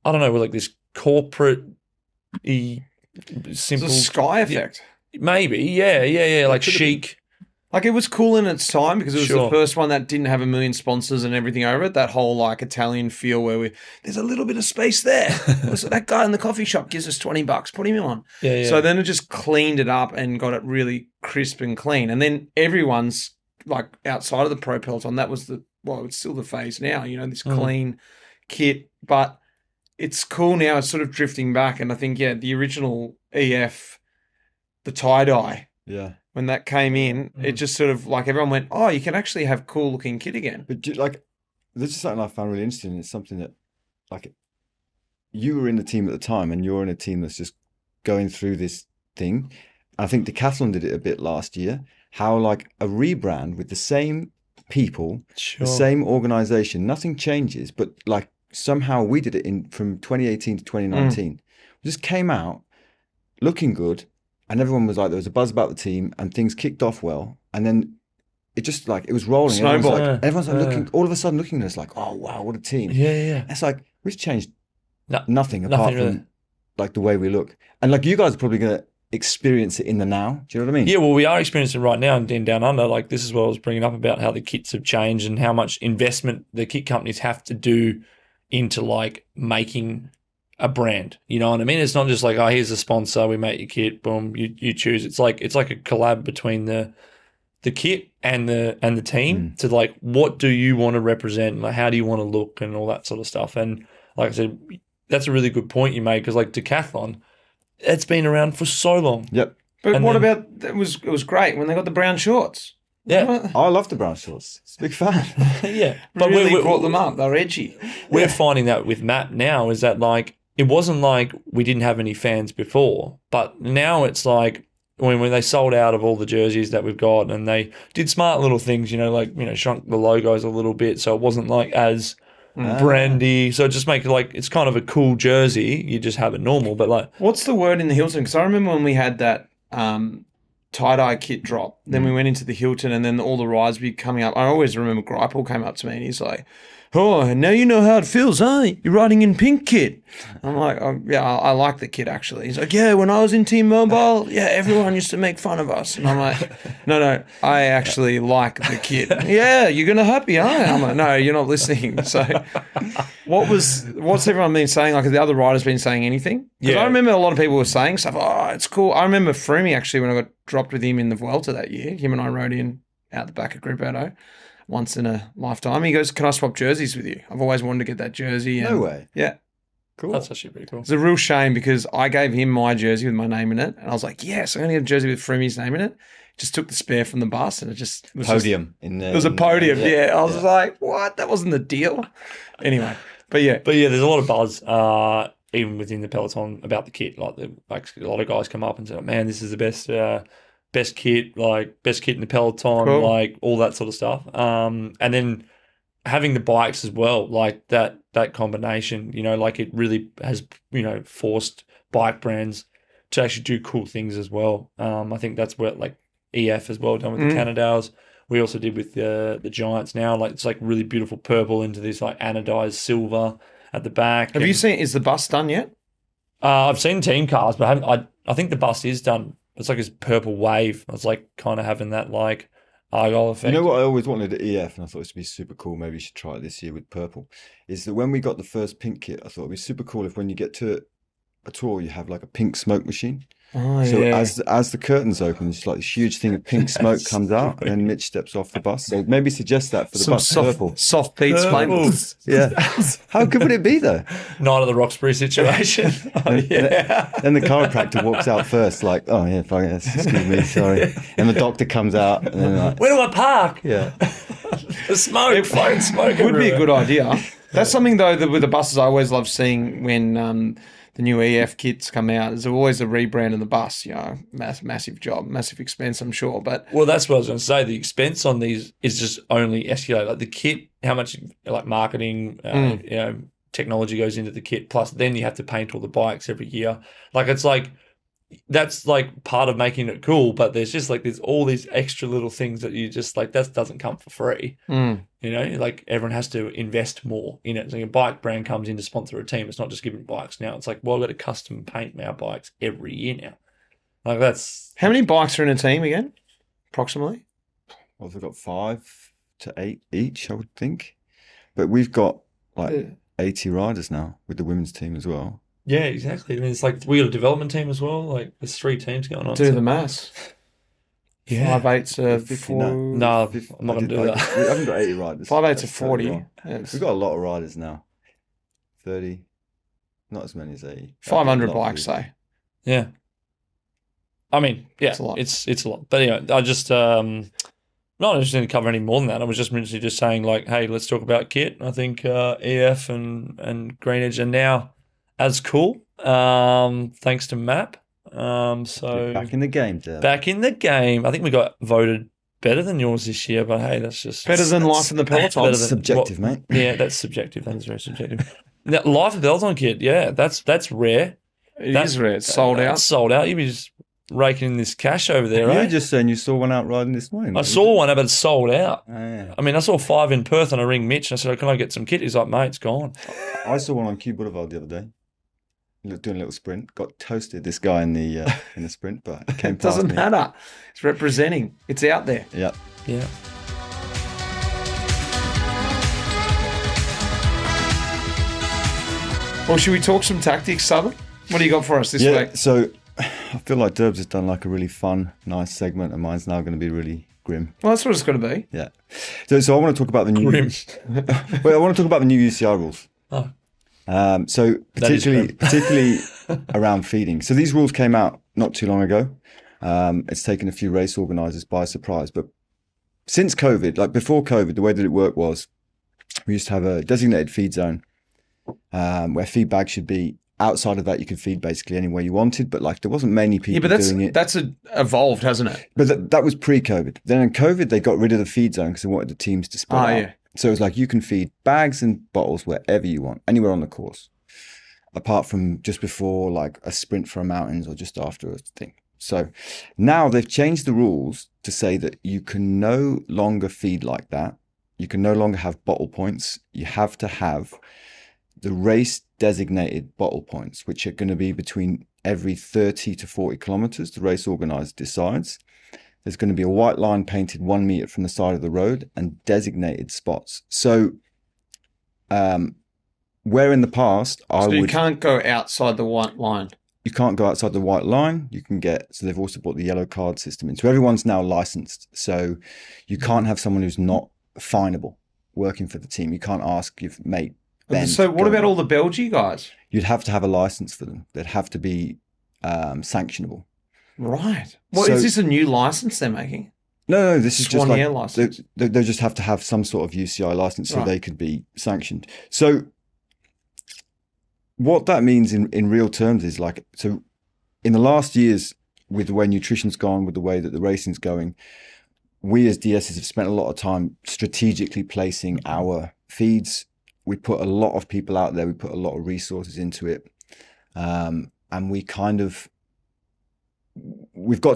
I don't know, we're like this corporate simple it's a Sky effect. maybe, yeah, like chic. Like, it was cool in its time because it was Sure. the first one that didn't have a million sponsors and everything over it. That whole like Italian feel where there's a little bit of space there. So that guy in the coffee shop gives us $20. Put him on. Yeah. So then it just cleaned it up and got it really crisp and clean. And then everyone's like outside of the Pro Peloton, that was it's still the phase now, this clean kit. But it's cool now. It's sort of drifting back. And I think, the original EF, the tie-dye, Yeah. when that came in, it just sort of like everyone went, oh, you can actually have cool looking kit again. But this is something I found really interesting. It's something that, like, you were in the team at the time, and you're in a team that's just going through this thing. I think Decathlon did it a bit last year. How like a rebrand with the same people, Sure. the same organization, nothing changes, but like somehow we did it from 2018 to 2019. We just came out looking good. And everyone was like, there was a buzz about the team and things kicked off well. And then it just like, it was rolling. Snowball. Everyone's like looking, all of a sudden looking at us like, oh, wow, what a team. Yeah. It's like, we've changed Nothing nothing apart really. from like the way we look. And like you guys are probably going to experience it in the now. Do you know what I mean? Yeah, well, we are experiencing it right now in Down Under. Like, this is what I was bringing up about how the kits have changed and how much investment the kit companies have to do into like making a brand. You know what I mean? It's not just like, oh, here's a sponsor, we make your kit, boom, you choose. It's like a collab between the kit and the team to like, what do you want to represent? Like, how do you want to look and all that sort of stuff. And like I said, that's a really good point you made because like Decathlon, it's been around for so long. Yep. But And what then- about, it was great when they got the brown shorts. Yeah. I love the brown shorts. It's a big fan. Yeah. But But really we brought them up. They were edgy. we're finding that with MAAP now is that like, it wasn't like we didn't have any fans before, but now it's like when they sold out of all the jerseys that we've got and they did smart little things, shrunk the logos a little bit so it wasn't like as brandy. So just make it like it's kind of a cool jersey. You just have it normal, but like What's the word in the Hilton? Because I remember when we had that tie-dye kit drop. Then we went into the Hilton, and then all the rides be coming up. I always remember Greipel came up to me and he's like, "Oh, now you know how it feels, huh? You're riding in pink kit." I'm like, "Oh, yeah, I like the kit actually." He's like, "Yeah, when I was in T-Mobile, yeah, everyone used to make fun of us." And I'm like, no, I actually like the kit. "Yeah, you're going to happy, aren't you?" I'm like, "No, you're not listening." So what's everyone been saying? Like, have the other riders been saying anything? Because I remember a lot of people were saying stuff. "Oh, it's cool." I remember Freemy actually when I got dropped with him in the Vuelta that year. Him and I rode in out the back of Group Auto. Once in a lifetime. He goes, "Can I swap jerseys with you? I've always wanted to get that jersey." No way. Yeah. Cool. That's actually pretty cool. It's a real shame because I gave him my jersey with my name in it. And I was like, yes, I'm going to get a jersey with Freemy's name in it. Just took the spare from the bus and it was podium. It was a podium, yeah. I was like, what? That wasn't the deal. Anyway, but yeah. But yeah, there's a lot of buzz, even within the Peloton about the kit. Like a lot of guys come up and say, "Man, this is the best kit, like best kit in the Peloton," Cool. like all that sort of stuff. And then having the bikes as well, like that combination, like it really has, forced bike brands to actually do cool things as well. I think that's where like EF as well done with the Cannondales. We also did with the Giants now. Like it's like really beautiful purple into this like anodized silver at the back. Have you seen, is the bus done yet? I've seen team cars, but I haven't. I think the bus is done. It's like this purple wave. It's like kind of having that like Argyle effect. You know what I always wanted at EF, and I thought it would be super cool, maybe you should try it this year with purple, is that when we got the first pink kit, I thought it'd be super cool if when you get to a tour, you have like a pink smoke machine. Oh, So yeah. as the curtains open, it's like this huge thing of pink smoke comes out, and then Mitch steps off the bus. So maybe suggest that for the Some bus, purple. soft Pete's Purple. flame. Yeah. How good would it be though? Night of the Roxbury situation. Yeah. Then the chiropractor walks out first, like, "Oh yeah, fine, yes, excuse me, sorry." And the doctor comes out, and then like, Where do I park? yeah. The smoke, flame smoke. It would be a good idea. That's something though that with the buses I always love seeing when the new EF kits come out. There's always a rebrand of the bus. Massive job, massive expense, I'm sure. But Well, that's what I was going to say. The expense on these is just only escalated. Like the kit, how much like marketing, technology goes into the kit. Plus, then you have to paint all the bikes every year. Like it's like that's like part of making it cool. But there's just like there's all these extra little things that you just like that doesn't come for free. Like everyone has to invest more in it. So a bike brand comes in to sponsor a team. It's not just giving bikes now. It's like, well, I've got to custom paint our bikes every year now. Like that's how many bikes are in a team again, approximately? Well, we've got 5 to 8 each, I would think. But we've got like 80 riders now with the women's team as well. yeah, exactly. I mean, it's like we got a development team as well. Like there's 3 teams going on. Do the maths. Yeah. 5/8 to 50, 4. No, I'm not going to do that. We haven't got 80 riders. 5/8 to That's 40. totally wrong. We've got a lot of riders now. 30, not as many as 80. 500 bikes, say. Yeah. I mean, yeah, It's a lot. it's a lot. But anyway, I just not interested to cover any more than that. I was just interested just saying like, hey, let's talk about kit. I think EF and Green Edge are now as cool, thanks to MAAP. So back in the game, Dale. back in the game. I think we got voted better than yours this year, but hey, that's just Better than life in the Peloton. better than- Subjective, mate. Yeah, that's subjective. That is very subjective. Now, life of Peloton kit, yeah, that's rare. It is rare. It's sold out. It's sold out. You'd be just raking in this cash over there, You were right? just saying you saw one out riding this morning. I saw one, but it's sold out. Oh, yeah. I mean, I saw 5 in Perth, and I ring Mitch, and I said, "Can I get some kit?" He's like, "Mate, it's gone." I saw one on Q Boulevard the other day. Doing a little sprint. Got toasted, this guy in the sprint, but it came It past doesn't me. matter. It's representing. It's out there. Yeah. Yeah. Well, should we talk some tactics, Southam? What do you got for us this Yeah, week? so I feel like Derbs has done like a really fun, nice segment, and mine's now going to be really grim. Well, that's what it's got to be. Yeah. So I want to talk about the new. Grim. Well, I want to talk about the new UCI rules. Oh. So That is particularly around feeding. So these rules came out not too long ago. It's taken a few race organisers by surprise. But since COVID, like before COVID, the way that it worked was we used to have a designated feed zone where feed bags should be. Outside of that, you could feed basically anywhere you wanted, but like there wasn't many people doing it. That's evolved, hasn't it? But that was pre-COVID. Then in COVID, they got rid of the feed zone because they wanted the teams to spread out. Yeah. So it was like you can feed bags and bottles wherever you want, anywhere on the course, apart from just before like a sprint for a mountains or just after a thing. So now they've changed the rules to say that you can no longer feed like that. You can no longer have bottle points. You have to have the race designated bottle points, which are going to be between every 30 to 40 kilometers. The race organizer decides. There's going to be a white line painted 1 meter from the side of the road and designated spots. So, where in the past you can't go outside the white line. You can't go outside the white line. You can so they've also brought the yellow card system in. So everyone's now licensed. So you can't have someone who's not finable working for the team. You can't ask your mate Ben. So what about all the Belgian guys? You'd have to have a license for them. They'd have to be sanctionable. Right. Well, is this a new license they're making? No, this is just like license. They just have to have some sort of UCI license so they could be sanctioned. So what that means in real terms is like, so in the last years, with the way nutrition's gone, with the way that the racing's going, we as DSs have spent a lot of time strategically placing our feeds. We put a lot of people out there. We put a lot of resources into it. And we've got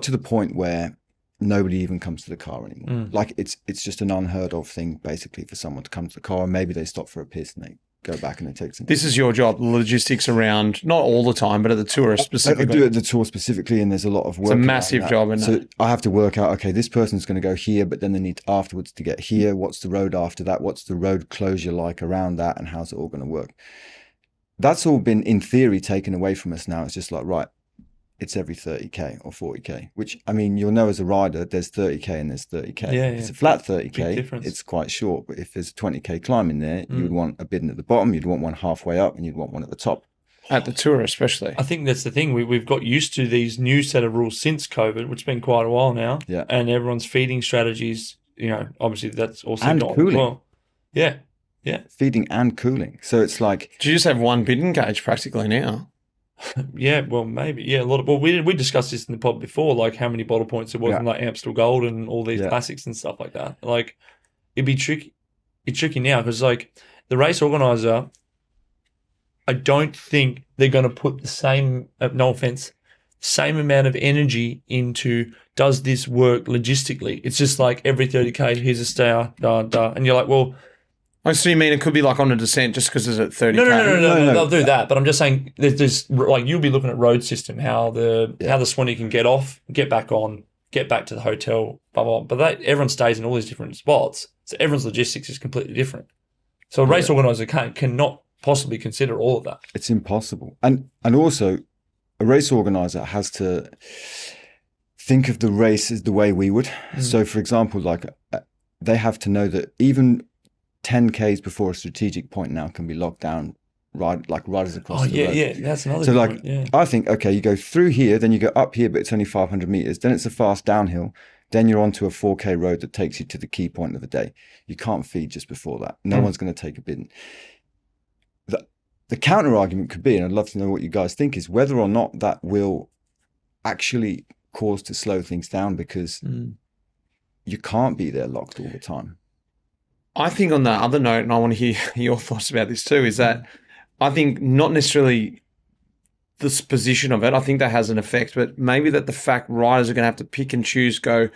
to the point where nobody even comes to the car anymore. Like it's just an unheard of thing, basically, for someone to come to the car, and maybe they stop for a piss and they go back and they take some. This is your job, logistics around, not all the time, but at the tour specifically. I do it at the tour specifically, and there's a lot of work. It's a massive job, isn't it? So I have to work out, okay, this person's going to go here, but then they need afterwards to get here. What's the road after that? What's the road closure like around that? And how's it all going to work? That's all been, in theory, taken away from us now. It's just like, right, it's every 30K or 40K, which, I mean, you'll know as a rider, there's 30K and there's 30K. Yeah, If it's a flat 30K, it's quite short. But if there's a 20K climb in there, you would want a bidding at the bottom, you'd want one halfway up, and you'd want one at the top. At the tour, especially. I think that's the thing. We've got used to these new set of rules since COVID, which has been quite a while now. Yeah. And everyone's feeding strategies, obviously that's also and gone cooling. well. Yeah. Yeah. Feeding and cooling. So it's like, do you just have one bidding gauge practically now? Yeah, well, maybe. Yeah, a lot of. Well, we discussed this in the pod before, like how many bottle points there was in like Amstel Gold and all these classics and stuff like that. Like, it'd be tricky. It's tricky now because like the race organizer, I don't think they're going to put the same. No offense, same amount of energy into does this work logistically. It's just like every 30K, here's a stair, and you're like, well. So you mean it could be like on a descent just because it's at 30K? No, they'll do that. But I'm just saying there's like you'll be looking at road system, how the Swanee can get off, get back on, get back to the hotel, blah, blah, blah. But everyone stays in all these different spots. So everyone's logistics is completely different. So a race organizer cannot possibly consider all of that. It's impossible. And also a race organizer has to think of the race as the way we would. So for example, like they have to know that even 10Ks before a strategic point now can be locked down, riders across the road. Yeah, that's another. So point. Yeah. I think, okay, you go through here, then you go up here, but it's only 500 meters. Then it's a fast downhill. Then you're onto a 4K road that takes you to the key point of the day. You can't feed just before that. No one's going to take a bid. The counter argument could be, and I'd love to know what you guys think, is whether or not that will actually cause to slow things down because you can't be there locked all the time. I think on the other note, and I want to hear your thoughts about this too, is that I think not necessarily this position of it, I think that has an effect, but maybe that the fact riders are going to have to pick and choose, go,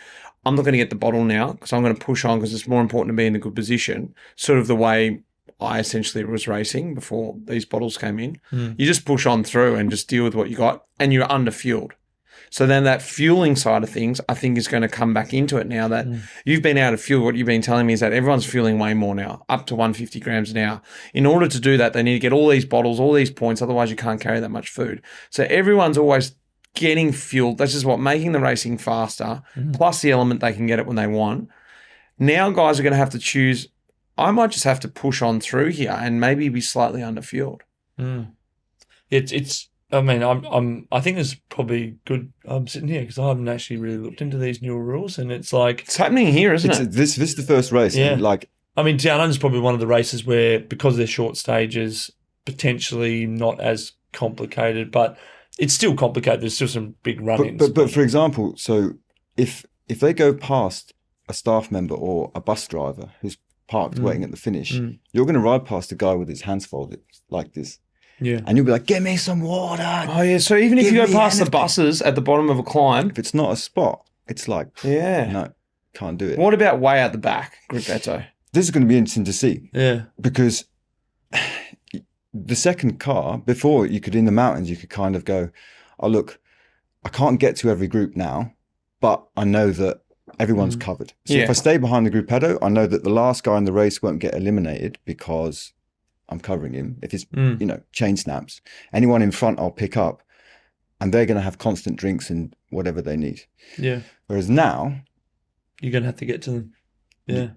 I'm not going to get the bottle now because I'm going to push on because it's more important to be in a good position, sort of the way I essentially was racing before these bottles came in. You just push on through and just deal with what you got, and you're under-fueled. So then that fueling side of things, I think, is going to come back into it now that you've been out of fuel. What you've been telling me is that everyone's fueling way more now, up to 150 grams an hour. In order to do that, they need to get all these bottles, all these points, otherwise you can't carry that much food. So everyone's always getting fueled. That's just what, making the racing faster, plus the element they can get it when they want. Now guys are going to have to choose, I might just have to push on through here and maybe be slightly under-fueled. I mean, I think it's probably good. I'm sitting here because I haven't actually really looked into these newer rules, and it's like it's happening here, isn't it? This is the first race. Yeah. Like, I mean, Down Under is probably one of the races where, because they're short stages, potentially not as complicated, but it's still complicated. There's still some big run-ins. But for example, so if they go past a staff member or a bus driver who's parked waiting at the finish, you're going to ride past a guy with his hands folded like this. Yeah. And you'll be like, get me some water. Oh, yeah. So even if Give you go me past the anything. buses at the bottom of a climb, If it's not a spot, it's like, yeah. no, can't do it. What about way out the back, Gruppetto? This is going to be interesting to see. Yeah. Because the second car, before you could, in the mountains, you could kind of go, oh, look, I can't get to every group now, but I know that everyone's covered. So if I stay behind the gruppetto, I know that the last guy in the race won't get eliminated because I'm covering him. If it's, chain snaps, anyone in front I'll pick up, and they're going to have constant drinks and whatever they need. Yeah. Whereas now, you're going to have to get to them. Yeah.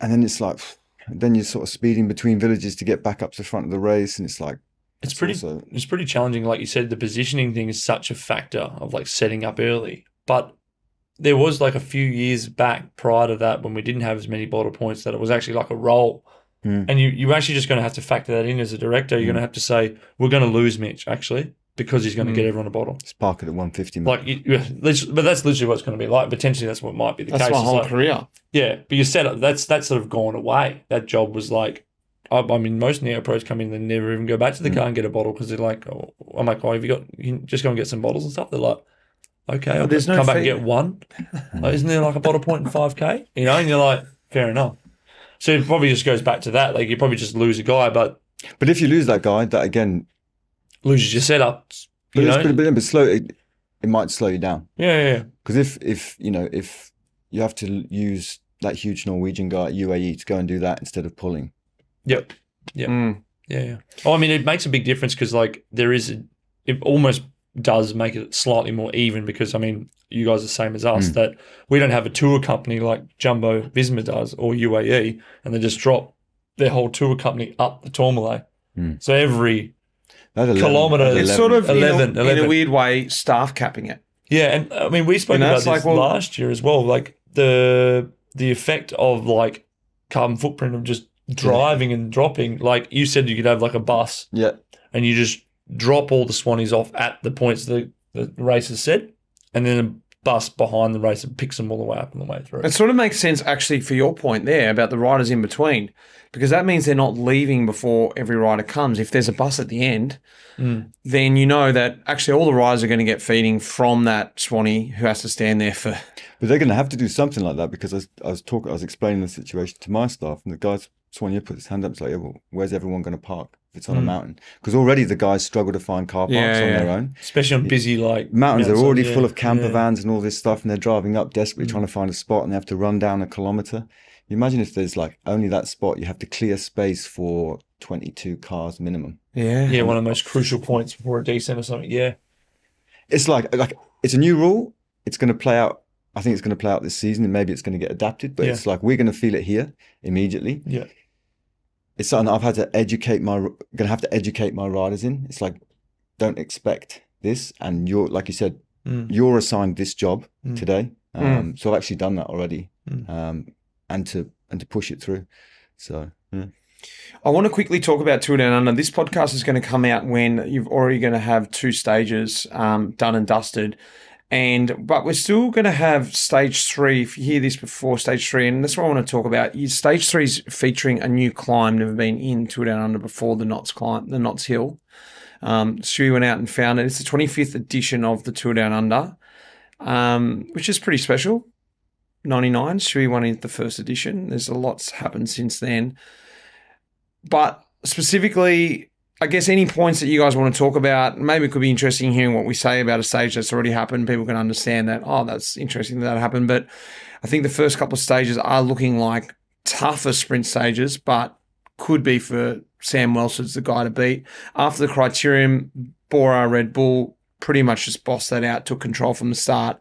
And then it's like, then you're sort of speeding between villages to get back up to the front of the race, and it's like, it's pretty challenging. Like you said, the positioning thing is such a factor of like setting up early. But there was like a few years back prior to that when we didn't have as many bottle points that it was actually like a roll. And you're actually just going to have to factor that in as a director. You're going to have to say, we're going to lose Mitch, actually, because he's going to get everyone a bottle. Let's park it at 150. But that's literally what it's going to be like. Potentially that's what might be the case. That's my whole career. Yeah, but you said that's sort of gone away. That job was like, I mean, most neo pros come in and never even go back to the car and get a bottle because they're like, I'm like, have you can just go and get some bottles and stuff? They're like, okay, I'll there's no come back fee. and get one. Like, isn't there like a bottle point in 5K? And you're like, fair enough. So it probably just goes back to that. Like you probably just lose a guy, but if you lose that guy, that again loses your setup. But slow, it might slow you down. Yeah. Because if you have to use that huge Norwegian guy at UAE to go and do that instead of pulling. Yep. Yeah. Oh, I mean, it makes a big difference because like it almost does make it slightly more even because I mean, you guys are the same as us that we don't have a tour company like Jumbo Visma does or UAE, and they just drop their whole tour company up the Tourmalet. So every kilometre, it's sort of 11. In a weird way, staff capping it. Yeah, and I mean, we spoke about this last year as well. Like the effect of like carbon footprint of just driving and dropping. Like you said, you could have like a bus, and you just drop all the Swannies off at the points the race has said, and then a bus behind the race and picks them all the way up on the way through. It sort of makes sense actually for your point there about the riders in between, because that means they're not leaving before every rider comes. If there's a bus at the end, then you know that actually all the riders are going to get feeding from that Swanee who has to stand there for. But they're going to have to do something like that because I was explaining the situation to my staff, and the guys Swanee put his hand up. It's like, well, where's everyone going to park if it's on a mountain? Because already the guys struggle to find car parks on their own, especially on busy like mountains. Are already full of camper vans and all this stuff, and they're driving up desperately trying to find a spot, and they have to run down a kilometre. You imagine if there's like only that spot, you have to clear space for 22 cars minimum. Yeah, one of the most crucial points before a descent or something. Yeah, it's like it's a new rule. It's going to play out. I think it's going to play out this season, and maybe it's going to get adapted. But it's like we're going to feel it here immediately. Yeah, it's something I've had to going to have to educate my riders in. It's like, don't expect this, and you're like you said, you're assigned this job today. So I've actually done that already, and to push it through. So. Yeah. I want to quickly talk about Tour Down Under. This podcast is going to come out when you've already going to have 2 stages done and dusted. But we're still going to have stage 3. If you hear this before, stage 3, and that's what I want to talk about. Stage 3 is featuring a new climb, never been in Tour Down Under before, the Knots Hill. Stewie went out and found it. It's the 25th edition of the Tour Down Under, which is pretty special. 99, Stewie won in the first edition. There's a lot's happened since then. But specifically, I guess any points that you guys want to talk about, maybe it could be interesting hearing what we say about a stage that's already happened. People can understand that, that's interesting that happened. But I think the first couple of stages are looking like tougher sprint stages, but could be for Sam Welsford's the guy to beat. After the criterium, Bora Red Bull pretty much just bossed that out, took control from the start.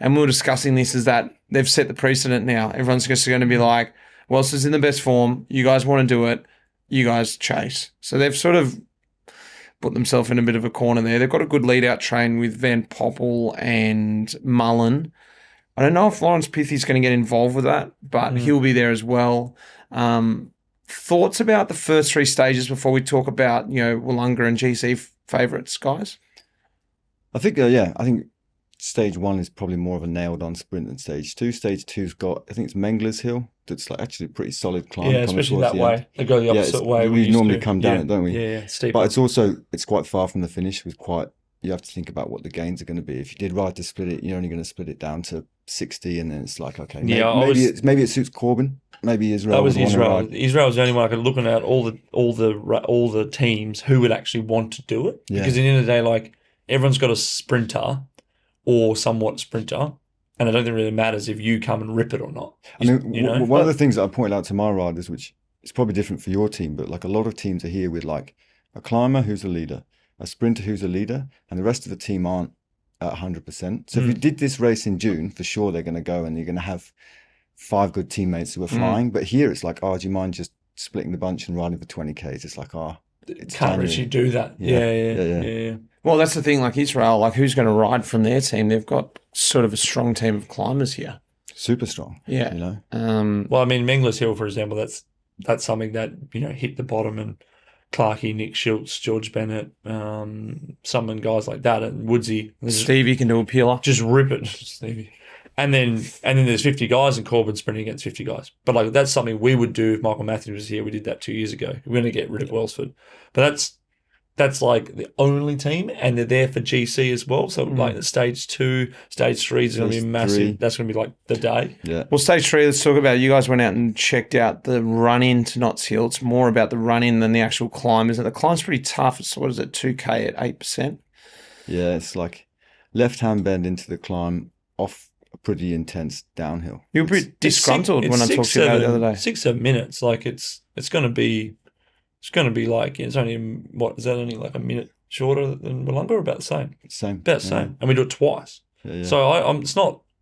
And we were discussing this, is that they've set the precedent now. Everyone's just going to be like, Welsford's in the best form. You guys want to do it. You guys chase. So they've sort of put themselves in a bit of a corner there. They've got a good lead-out train with Van Poppel and Mullen. I don't know if Lawrence Pithy's going to get involved with that, but he'll be there as well. Thoughts about the first 3 stages before we talk about, Wollonga and GC favourites, guys? I think, I think stage 1 is probably more of a nailed on sprint than stage 2. Stage 2's got, I think it's Mengler's Hill. That's like actually a pretty solid climb. Yeah, especially that way. They go the opposite way. We normally come down it, don't we? Yeah, steeper. But it's quite far from the finish. You have to think about what the gains are going to be. If you did ride to split it, you're only going to split it down to 60, and then it's like, okay, maybe it suits Corbin. Maybe Israel. That was Israel. Israel was the only one I could looking at all the teams who would actually want to do it. Yeah. Because at the end of the day, like everyone's got a sprinter or somewhat sprinter, and I don't think it really matters if you come and rip it or not. One of the things that I pointed out to my riders, which is probably different for your team, but like a lot of teams are here with like a climber who's a leader, a sprinter who's a leader, and the rest of the team aren't at 100%. So if you did this race in June, for sure they're going to go and you're going to have 5 good teammates who are flying. But here it's like, do you mind just splitting the bunch and riding for 20Ks? It's like, it's can't actually do that. Yeah. Well, that's the thing. Like Israel, like who's going to ride from their team? They've got sort of a strong team of climbers here. Super strong. Yeah. You know. Well, I mean, Mengler's Hill, for example, that's something that hit the bottom, and Clarkey, Nick Schultz, George Bennett, some guys like that, and Woodsy. Stevie can do a peeler. Just rip it, Stevie. And then there's 50 guys and Corbin sprinting against 50 guys. But like that's something we would do if Michael Matthews was here. We did that 2 years ago. We're going to get rid of Welsford. But that's like the only team, and they're there for GC as well. So like the stage 2, stage 3 is going to be massive. 3. That's going to be like the day. Yeah. Well, stage 3, let's talk about it. You guys went out and checked out the run-in to Knots Hill. It's more about the run-in than the actual climb, isn't it? The climb's pretty tough. It's, 2K at 8%? Yeah, it's like left-hand bend into the climb off a pretty intense downhill. You were pretty disgruntled when I talked to you about it the other day. 6-7 minutes. Like it's going to be like, it's only, is that only like a minute shorter than Wollonga, or about the same? About the same. And we do it twice. Yeah. So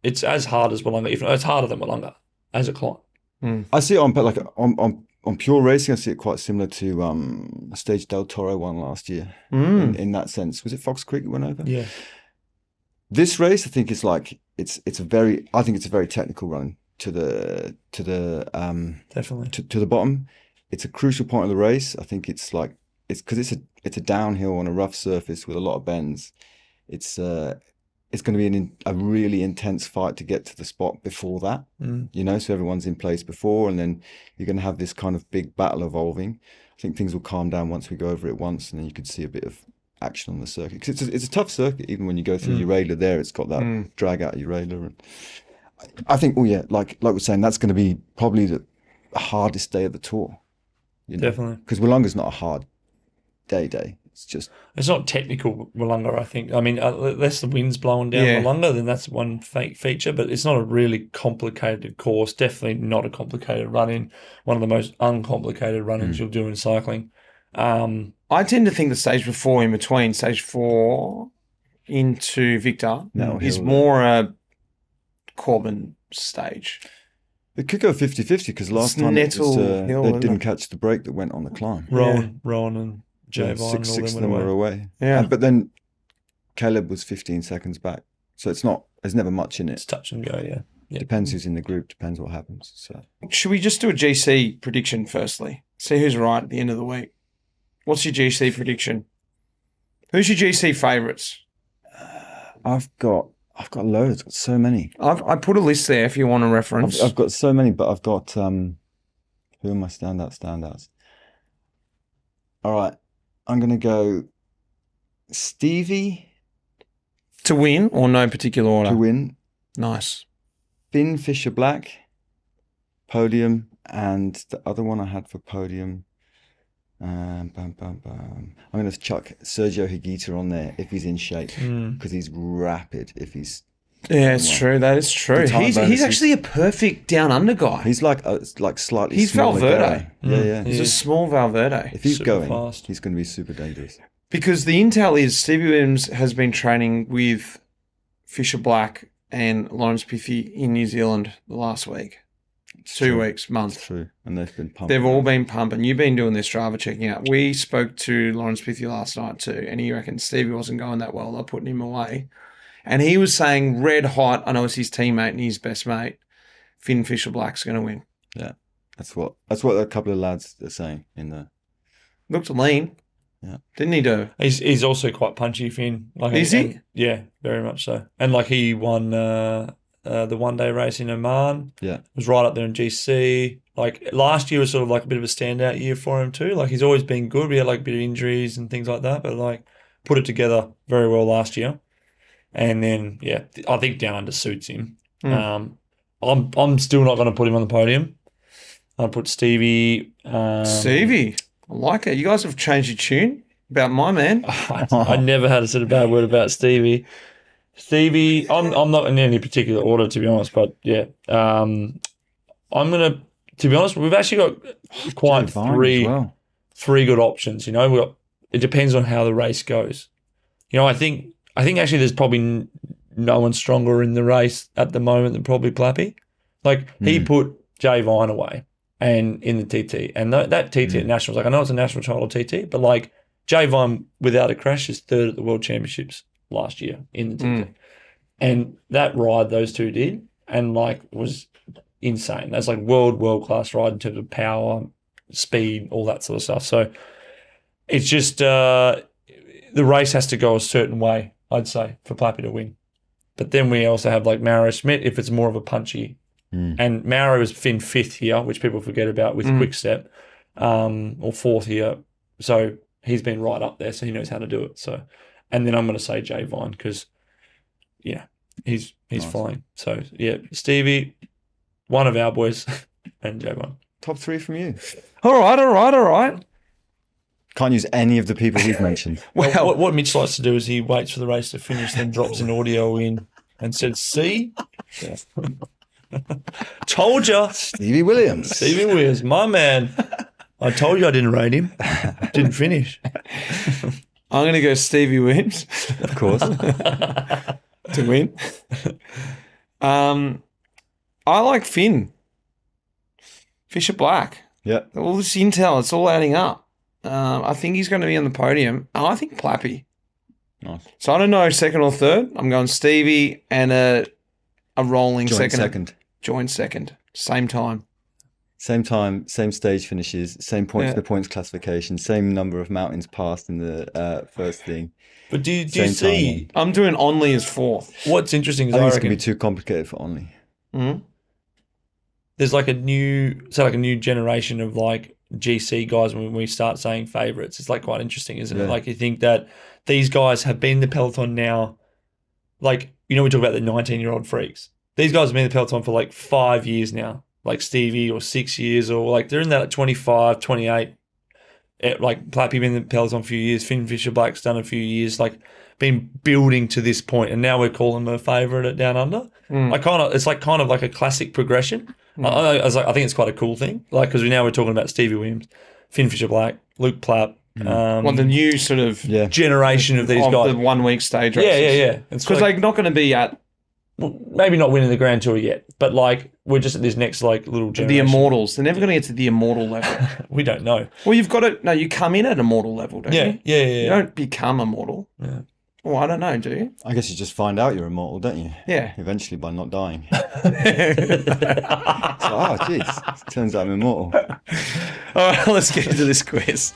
it's as hard as Wollonga. If it's harder than Wollonga as a climb. I see it on pure racing. I see it quite similar to Stage Del Toro one last year. In that sense, was it Fox Creek that went over? Yeah. This race, I think, is like it's a very technical run to the definitely to the bottom. It's a crucial point of the race. I think it's because it's a downhill on a rough surface with a lot of bends. It's going to be a really intense fight to get to the spot before that. So everyone's in place before, and then you're going to have this kind of big battle evolving. I think things will calm down once we go over it once, and then you could see a bit of action on the circuit, because it's a tough circuit. Even when you go through Urala there, it's got that drag out Urala, and I think like we're saying, that's going to be probably the hardest day of the tour. Definitely, because Wollonga's not a hard day. It's not technical Wollonga, I think. I mean, unless the wind's blowing down Wollonga, then that's one fake feature, but it's not a really complicated course. Definitely not a complicated run-in. One of the most uncomplicated run-ins you'll do in cycling. I tend to think the stage before, in between stage 4 into Victor, is more a Corbin stage. It could go 50-50, because last time they didn't catch the break that went on the climb. Rowan and Javon, six of them were away. Yeah, but then Caleb was 15 seconds back, so there's never much in it. It's touch and go. Yeah. Depends who's in the group. Depends what happens. So should we just do a GC prediction firstly? See who's right at the end of the week. What's your GC prediction? Who's your GC favourites? I've got loads. I've got so many. I put a list there if you want a reference. I've got so many, but I've got who are my standouts? All right, I'm gonna go Stevie to win, or no particular order to win. Nice. Finn Fisher Black podium, and the other one I had for podium. I'm going to chuck Sergio Higuita on there if he's in shape, because he's rapid. If he's it's true. That is true. He's actually a perfect down under guy. He's like slightly. He's Valverde. Yeah. He's a small Valverde. If he's super going fast, he's going to be super dangerous. Because the intel is Stevie Williams has been training with Fisher Black and Lawrence Piffy in New Zealand the last week. 2 weeks, month. That's true. And they've been pumping. They've all been pumping. You've been doing this Strava checking out. We spoke to Lawrence Piffy last night too, and he reckoned Stevie wasn't going that well. They're putting him away. And he was saying red hot, I know it's his teammate and his best mate, Finn Fisher Black's going to win. Yeah. That's what a couple of lads are saying in the... Looked lean. Didn't he do? He's also quite punchy, Finn. Like, Is he? Yeah, very much so. And like he won the one-day race in Oman. Yeah. Was right up there in GC. Like last year was sort of like a bit of a standout year for him too. Like he's always been good. We had like a bit of injuries and things like that, but like put it together very well last year. And then I think down under suits him. I'm still not going to put him on the podium. I'll put Stevie. Stevie, I like it. You guys have changed your tune about my man. I never had said a bad word about Stevie. Stevie, I'm not in any particular order, to be honest, but yeah. I'm going to be honest, we've actually got quite three good options. You know, it depends on how the race goes. You know, I think actually there's probably no one stronger in the race at the moment than probably Plappy. Like he put Jay Vine away and in the TT, and that TT at Nationals, like I know it's a national title TT, but like Jay Vine without a crash is third at the World Championships last year in the TT. And that ride those two did, and like was insane. That's like world class ride in terms of power, speed, all that sort of stuff. So it's just the race has to go a certain way, I'd say, for Plappy to win. But then we also have like Mauro Schmidt if it's more of a punchy. And Mauro is Finn fifth here, which people forget about with Quick Step, or fourth here. So he's been right up there, so he knows how to do it. So, and then I'm going to say Jay Vine because, he's flying. So yeah, Stevie, one of our boys, and Jay Vine. Top three from you. All right. Can't use any of the people we've mentioned. Well, what Mitch likes to do is he waits for the race to finish, then drops an audio in and says, "See, told ya, Stevie Williams, my man. I told you I didn't rate him. Didn't finish." I'm going to go Stevie Williams, of course, to win. I like Finn. Fisher Black. Yeah. All this intel, it's all adding up. I think he's going to be on the podium. I think Plappy. Nice. So I don't know second or third. I'm going Stevie and a rolling Joint second. Joint second. Same time. Same time, same stage finishes, same points in the points classification, same number of mountains passed in the first thing. But do you see? I'm doing Onley as fourth. What's interesting is I think it's reckon going to be too complicated for Only. There's like a new generation of like GC guys when we start saying favourites. It's like quite interesting, isn't it? Like you think that these guys have been in the Peloton now, like, we talk about the 19-year-old freaks. These guys have been in the Peloton for like 5 years now, like Stevie, or 6 years, or like they're in that 25, 28. Like Plappy been in the Peloton a few years, Finn Fisher Black's done a few years, like been building to this point, and now we're calling them a favourite at Down Under. It's like kind of like a classic progression. I think it's quite a cool thing, like because we're talking about Stevie Williams, Finn Fisher Black, Luke Plapp. The new sort of generation of these guys. The 1 week stage races. Yeah. Because they're not going to be at... Maybe not winning the Grand Tour yet, but like we're just at this next like little generation. The Immortals. They're never going to get to the Immortal level. We don't know. Well, you've got to... No, you come in at Immortal level, don't you? Yeah. You don't become Immortal. Yeah. Well, I don't know, do you? I guess you just find out you're immortal, don't you? Yeah. Eventually by not dying. Jeez. Turns out I'm immortal. All right, let's get into this quiz.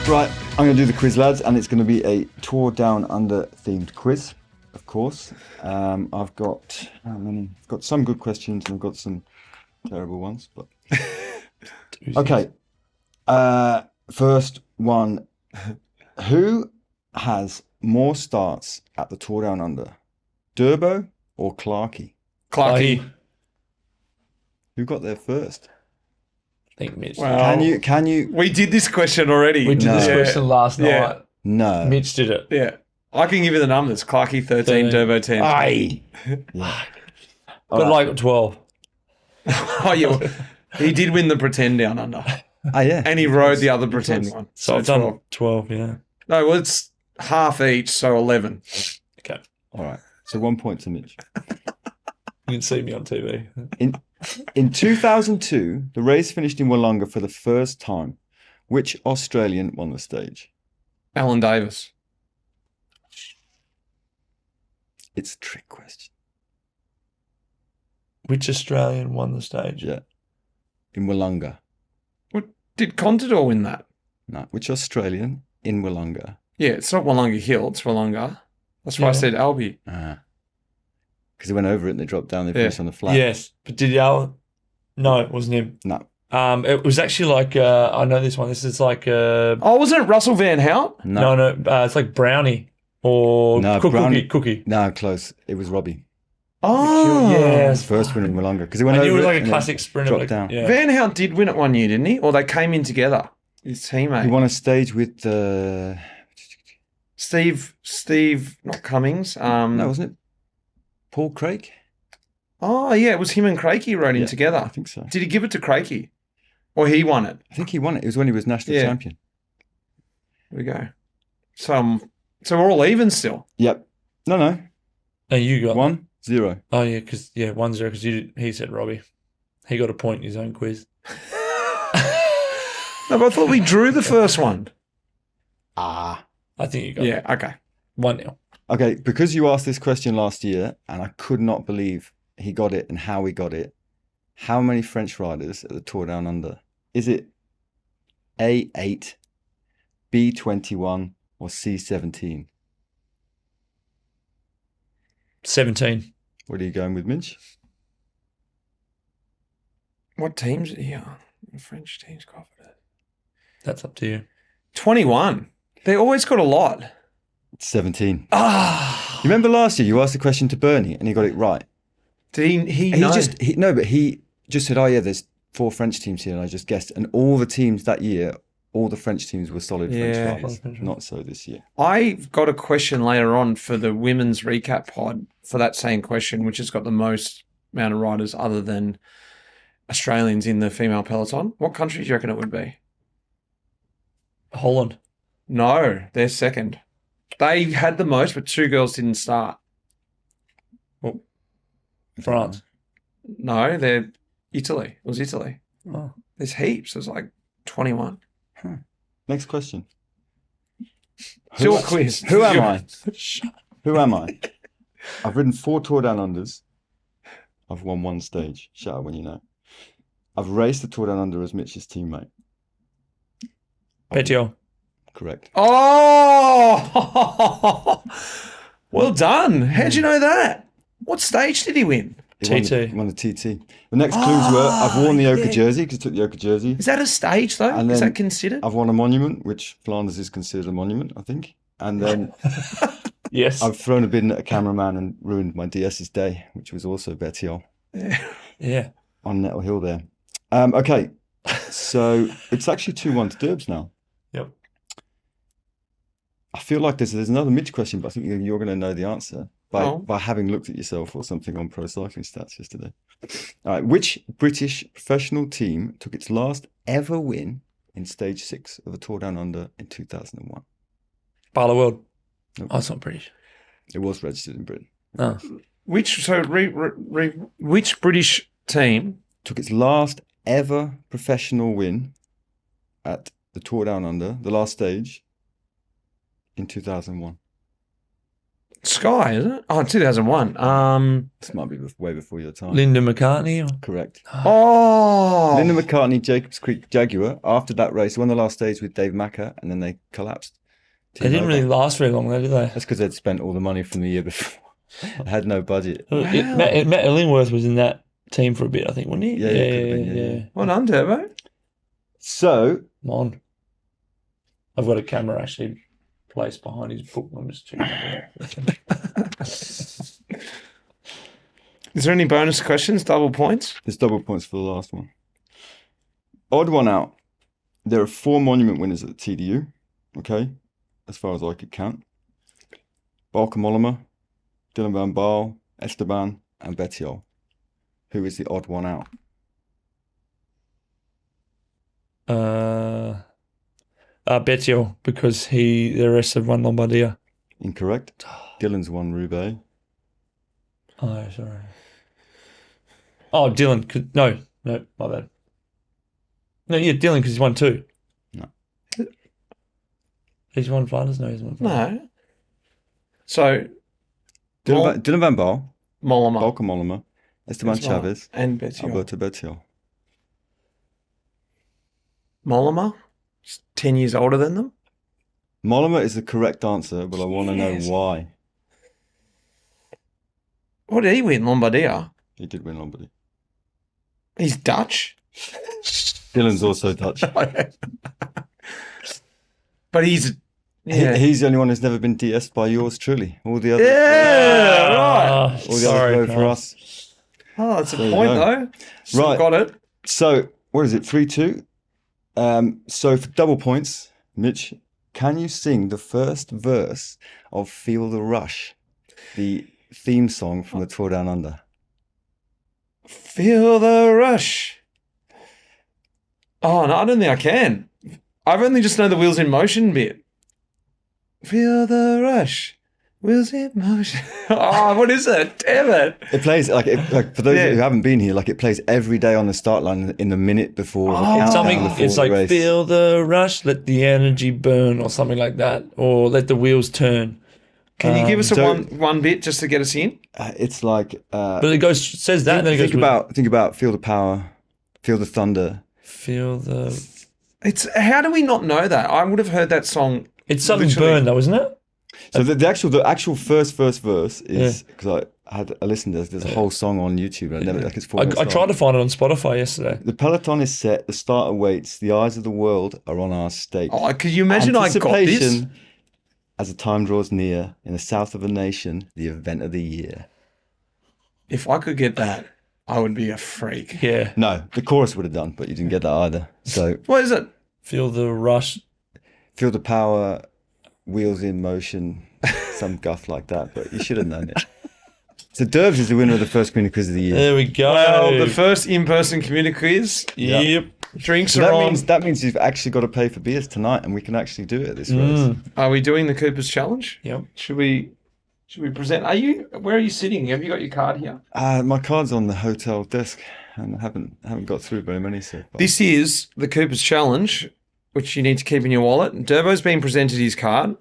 Right, I'm going to do the quiz, lads, and it's going to be a Tour Down Under themed quiz, of course. I've got I've got some good questions and I've got some terrible ones, but okay. First one: who has more starts at the Tour Down Under, Durbo or Clarkey? Clarkey. Who got there first? I think Mitch. Well, Can you? We did this question already. We did this question last night. No. Mitch did it. Yeah. I can give you the numbers. Clarkey 13, Durbo 10. Aye. But like 12. Oh, yeah. He did win the pretend Down Under. Yeah. And he rode the other pretend one. So I've done 12, yeah. No, well, it's half each, so 11. Okay. All right. So 1 point to Mitch. You can see me on TV. In 2002, the race finished in Wollonga for the first time. Which Australian won the stage? Alan Davis. It's a trick question. Which Australian won the stage? Yeah. In Wollonga. Did Contador win that? No. Which Australian in Wollonga? Yeah, it's not Wollonga Hill, it's Wollonga. That's why I said Albi. Because they went over it and they dropped down. They finished on the flat. Yes, but did Al? No, it wasn't him. No. It was actually like I know this one. This is like wasn't it Russell Van Hout? no. It's like Brownie or Cookie. No, close. It was Robbie. Oh, yes. First win in Wollonga. Because they went I over knew it was it like a classic sprinter. dropped down. Yeah. Van Hout did win it one year, didn't he? Or they came in together. His teammate. He won a stage with Steve, not Cummings. no, wasn't it Paul Craig? Oh, yeah, it was him and Craigie rode in I together. think so. Did he give it to Craigie? Or he won it? I think he won it. It was when he was national champion. There we go. So we're all even still. Yep. No. And you got 1-0. Oh yeah, 1-0 because he said Robbie. He got a point in his own quiz. No, but I thought we drew the first one. I think you got it. Okay. 1-0. Okay, because you asked this question last year, and I could not believe he got it and how he got it. How many French riders at the Tour Down Under? Is it A8, B21, or C17? 17. What are you going with, Mitch? What teams are here? The French teams covered it. That's up to you. 21. They always got a lot. It's 17. Ah. You remember last year you asked the question to Bernie and he got it right. Did he know? He just said, oh yeah, there's 4 French teams here, and I just guessed. And all the teams that year, all the French teams were solid French riders. Not so this year. I've got a question later on for the women's recap pod for that same question, which has got the most amount of riders other than Australians in the female peloton. What country do you reckon it would be? Holland. No, they're second. They had the most, but 2 girls didn't start. France. No, they're Italy. It was Italy. Oh. There's heaps. There's like 21. Next question. Still a quiz. Who am I? Who am I? I've ridden 4 Tour Down Unders. I've won 1 stage. Shout out when you know. I've raced the Tour Down Under as Mitch's teammate. Petio. Correct. Oh! Well done. How'd you know that? What stage did he win? TT. Won the TT. The next clues were I've worn the Oka jersey because I took the Oka jersey. Is that a stage though? And Is then that considered? I've won a monument, which Flanders is considered a monument, I think. And then Yes. I've thrown a bin at a cameraman and ruined my DS's day, which was also Bettiol. Yeah. On Nettle Hill there. Okay. So it's actually 2-1 to Derbs now. Yep. I feel like there's another Mitch question, but I think you're going to know the answer by having looked at yourself or something on Pro Cycling Stats yesterday. All right. Which British professional team took its last ever win in Stage 6 of a Tour Down Under in 2001? Barlow World. Nope. Oh, it's not British. It was registered in Britain. Oh. Which British team took its last ever professional win at the Tour Down Under, the last stage, in 2001? Sky, isn't it? Oh, 2001. This might be way before your time. Linda McCartney? Correct. Oh. Linda McCartney, Jacobs Creek Jaguar, after that race, won the last stage with Dave Macca, and then they collapsed. They didn't really last very long, though, did they? That's because they'd spent all the money from the year before. They had no budget. Wow. Matt Illingworth was in that team for a bit, I think, wasn't he? Yeah. Well done, Turbo. So, Come on. I've got a camera actually placed behind his book. I'm just checking it out. Is there any bonus questions? Double points? there's double points for the last one. Odd one out. There are 4 monument winners at the TDU, okay, as far as I could count. Balka Mollema, Dylan Van Baal, Esteban, and Bettiol. Who is the odd one out? Betio, because the rest have won Lombardia. Incorrect. Dylan's won Roubaix. Oh, sorry. Oh, Dylan. No, my bad. No, yeah, Dylan, because he's won 2. No. He's won Flanders? No, he's won Flanders. No. So, Dylan Van Baal, Mollema. Balka Mollema, Esteban Chavez. And Betty. Alberto Bettiol. Mollema, 10 years older than them. Mollema is the correct answer, but I want to know why. What did he win? Lombardia? He did win Lombardy. He's Dutch. Dylan's also Dutch. But he's... Yeah. He's the only one who's never been DS'd by yours truly. All the others... Yeah, right. All the others go for us. Oh, that's a point, though. Still Right. got it. So, what is it? 3-2? So, for double points, Mitch, can you sing the first verse of Feel the Rush, the theme song from the Tour Down Under? Feel the rush. Oh, no, I don't think I can. I've only just know the wheels in motion bit. Feel the rush. Wheels in motion. Oh, what is it? Damn it. It plays, like for those who haven't been here, like it plays every day on the start line in the minute before. It's like feel the rush, let the energy burn, or something like that, or let the wheels turn. Can you give us one bit just to get us in? It's like... but it says that, and then it goes... Think about feel the power, feel the thunder. Feel the... How do we not know that? I would have heard that song. It's Southam Burn, though, isn't it? So the actual first verse is... Because I listened to there's a whole song on YouTube. I tried to find it on Spotify yesterday. The peloton is set, the start awaits, the eyes of the world are on our stake. Oh, could you imagine I got this? As the time draws near, in the south of a nation, the event of the year. If I could get that, I would be a freak. Yeah. No, the chorus would have done, but you didn't get that either. So what is it? Feel the rush. Feel the power, wheels in motion, some guff like that, but you should have known it. So Derbs is the winner of the first Communi-quiz of the year. There we go. Well, the first in-person Communi-quiz. Yep. Drinks so are on. That means you've actually got to pay for beers tonight, and we can actually do it this race. Are we doing the Cooper's Challenge? Yep. Should we present? Where are you sitting? Have you got your card here? My card's on the hotel desk, and I haven't got through very many so far. This is the Cooper's Challenge, which you need to keep in your wallet. Durbo's been presented his card.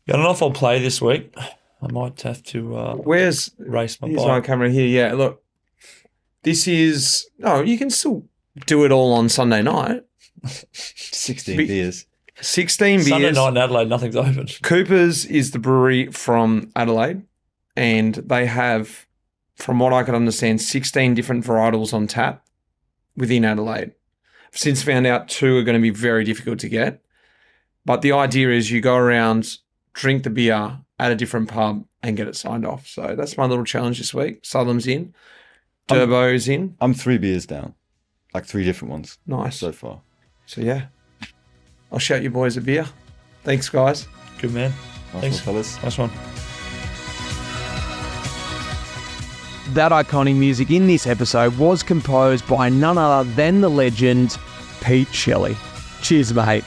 Got an I'll play this week. I might have to race my bike. Here's my camera here. Yeah, look. This is... Oh, you can still do it all on Sunday night. 16 beers. 16 beers. Sunday night in Adelaide, nothing's open. Cooper's is the brewery from Adelaide, and they have, from what I can understand, 16 different varietals on tap within Adelaide. I've since found out 2 are going to be very difficult to get. But the idea is you go around, drink the beer at a different pub and get it signed off. So that's my little challenge this week. Southam's in. Turbo's in. I'm 3 beers down. Like 3 different ones. Nice. So far. So yeah. I'll shout you boys a beer. Thanks, guys. Good man. Thanks, fellas. Nice one. That iconic music in this episode was composed by none other than the legend Pete Shelley. Cheers, mate.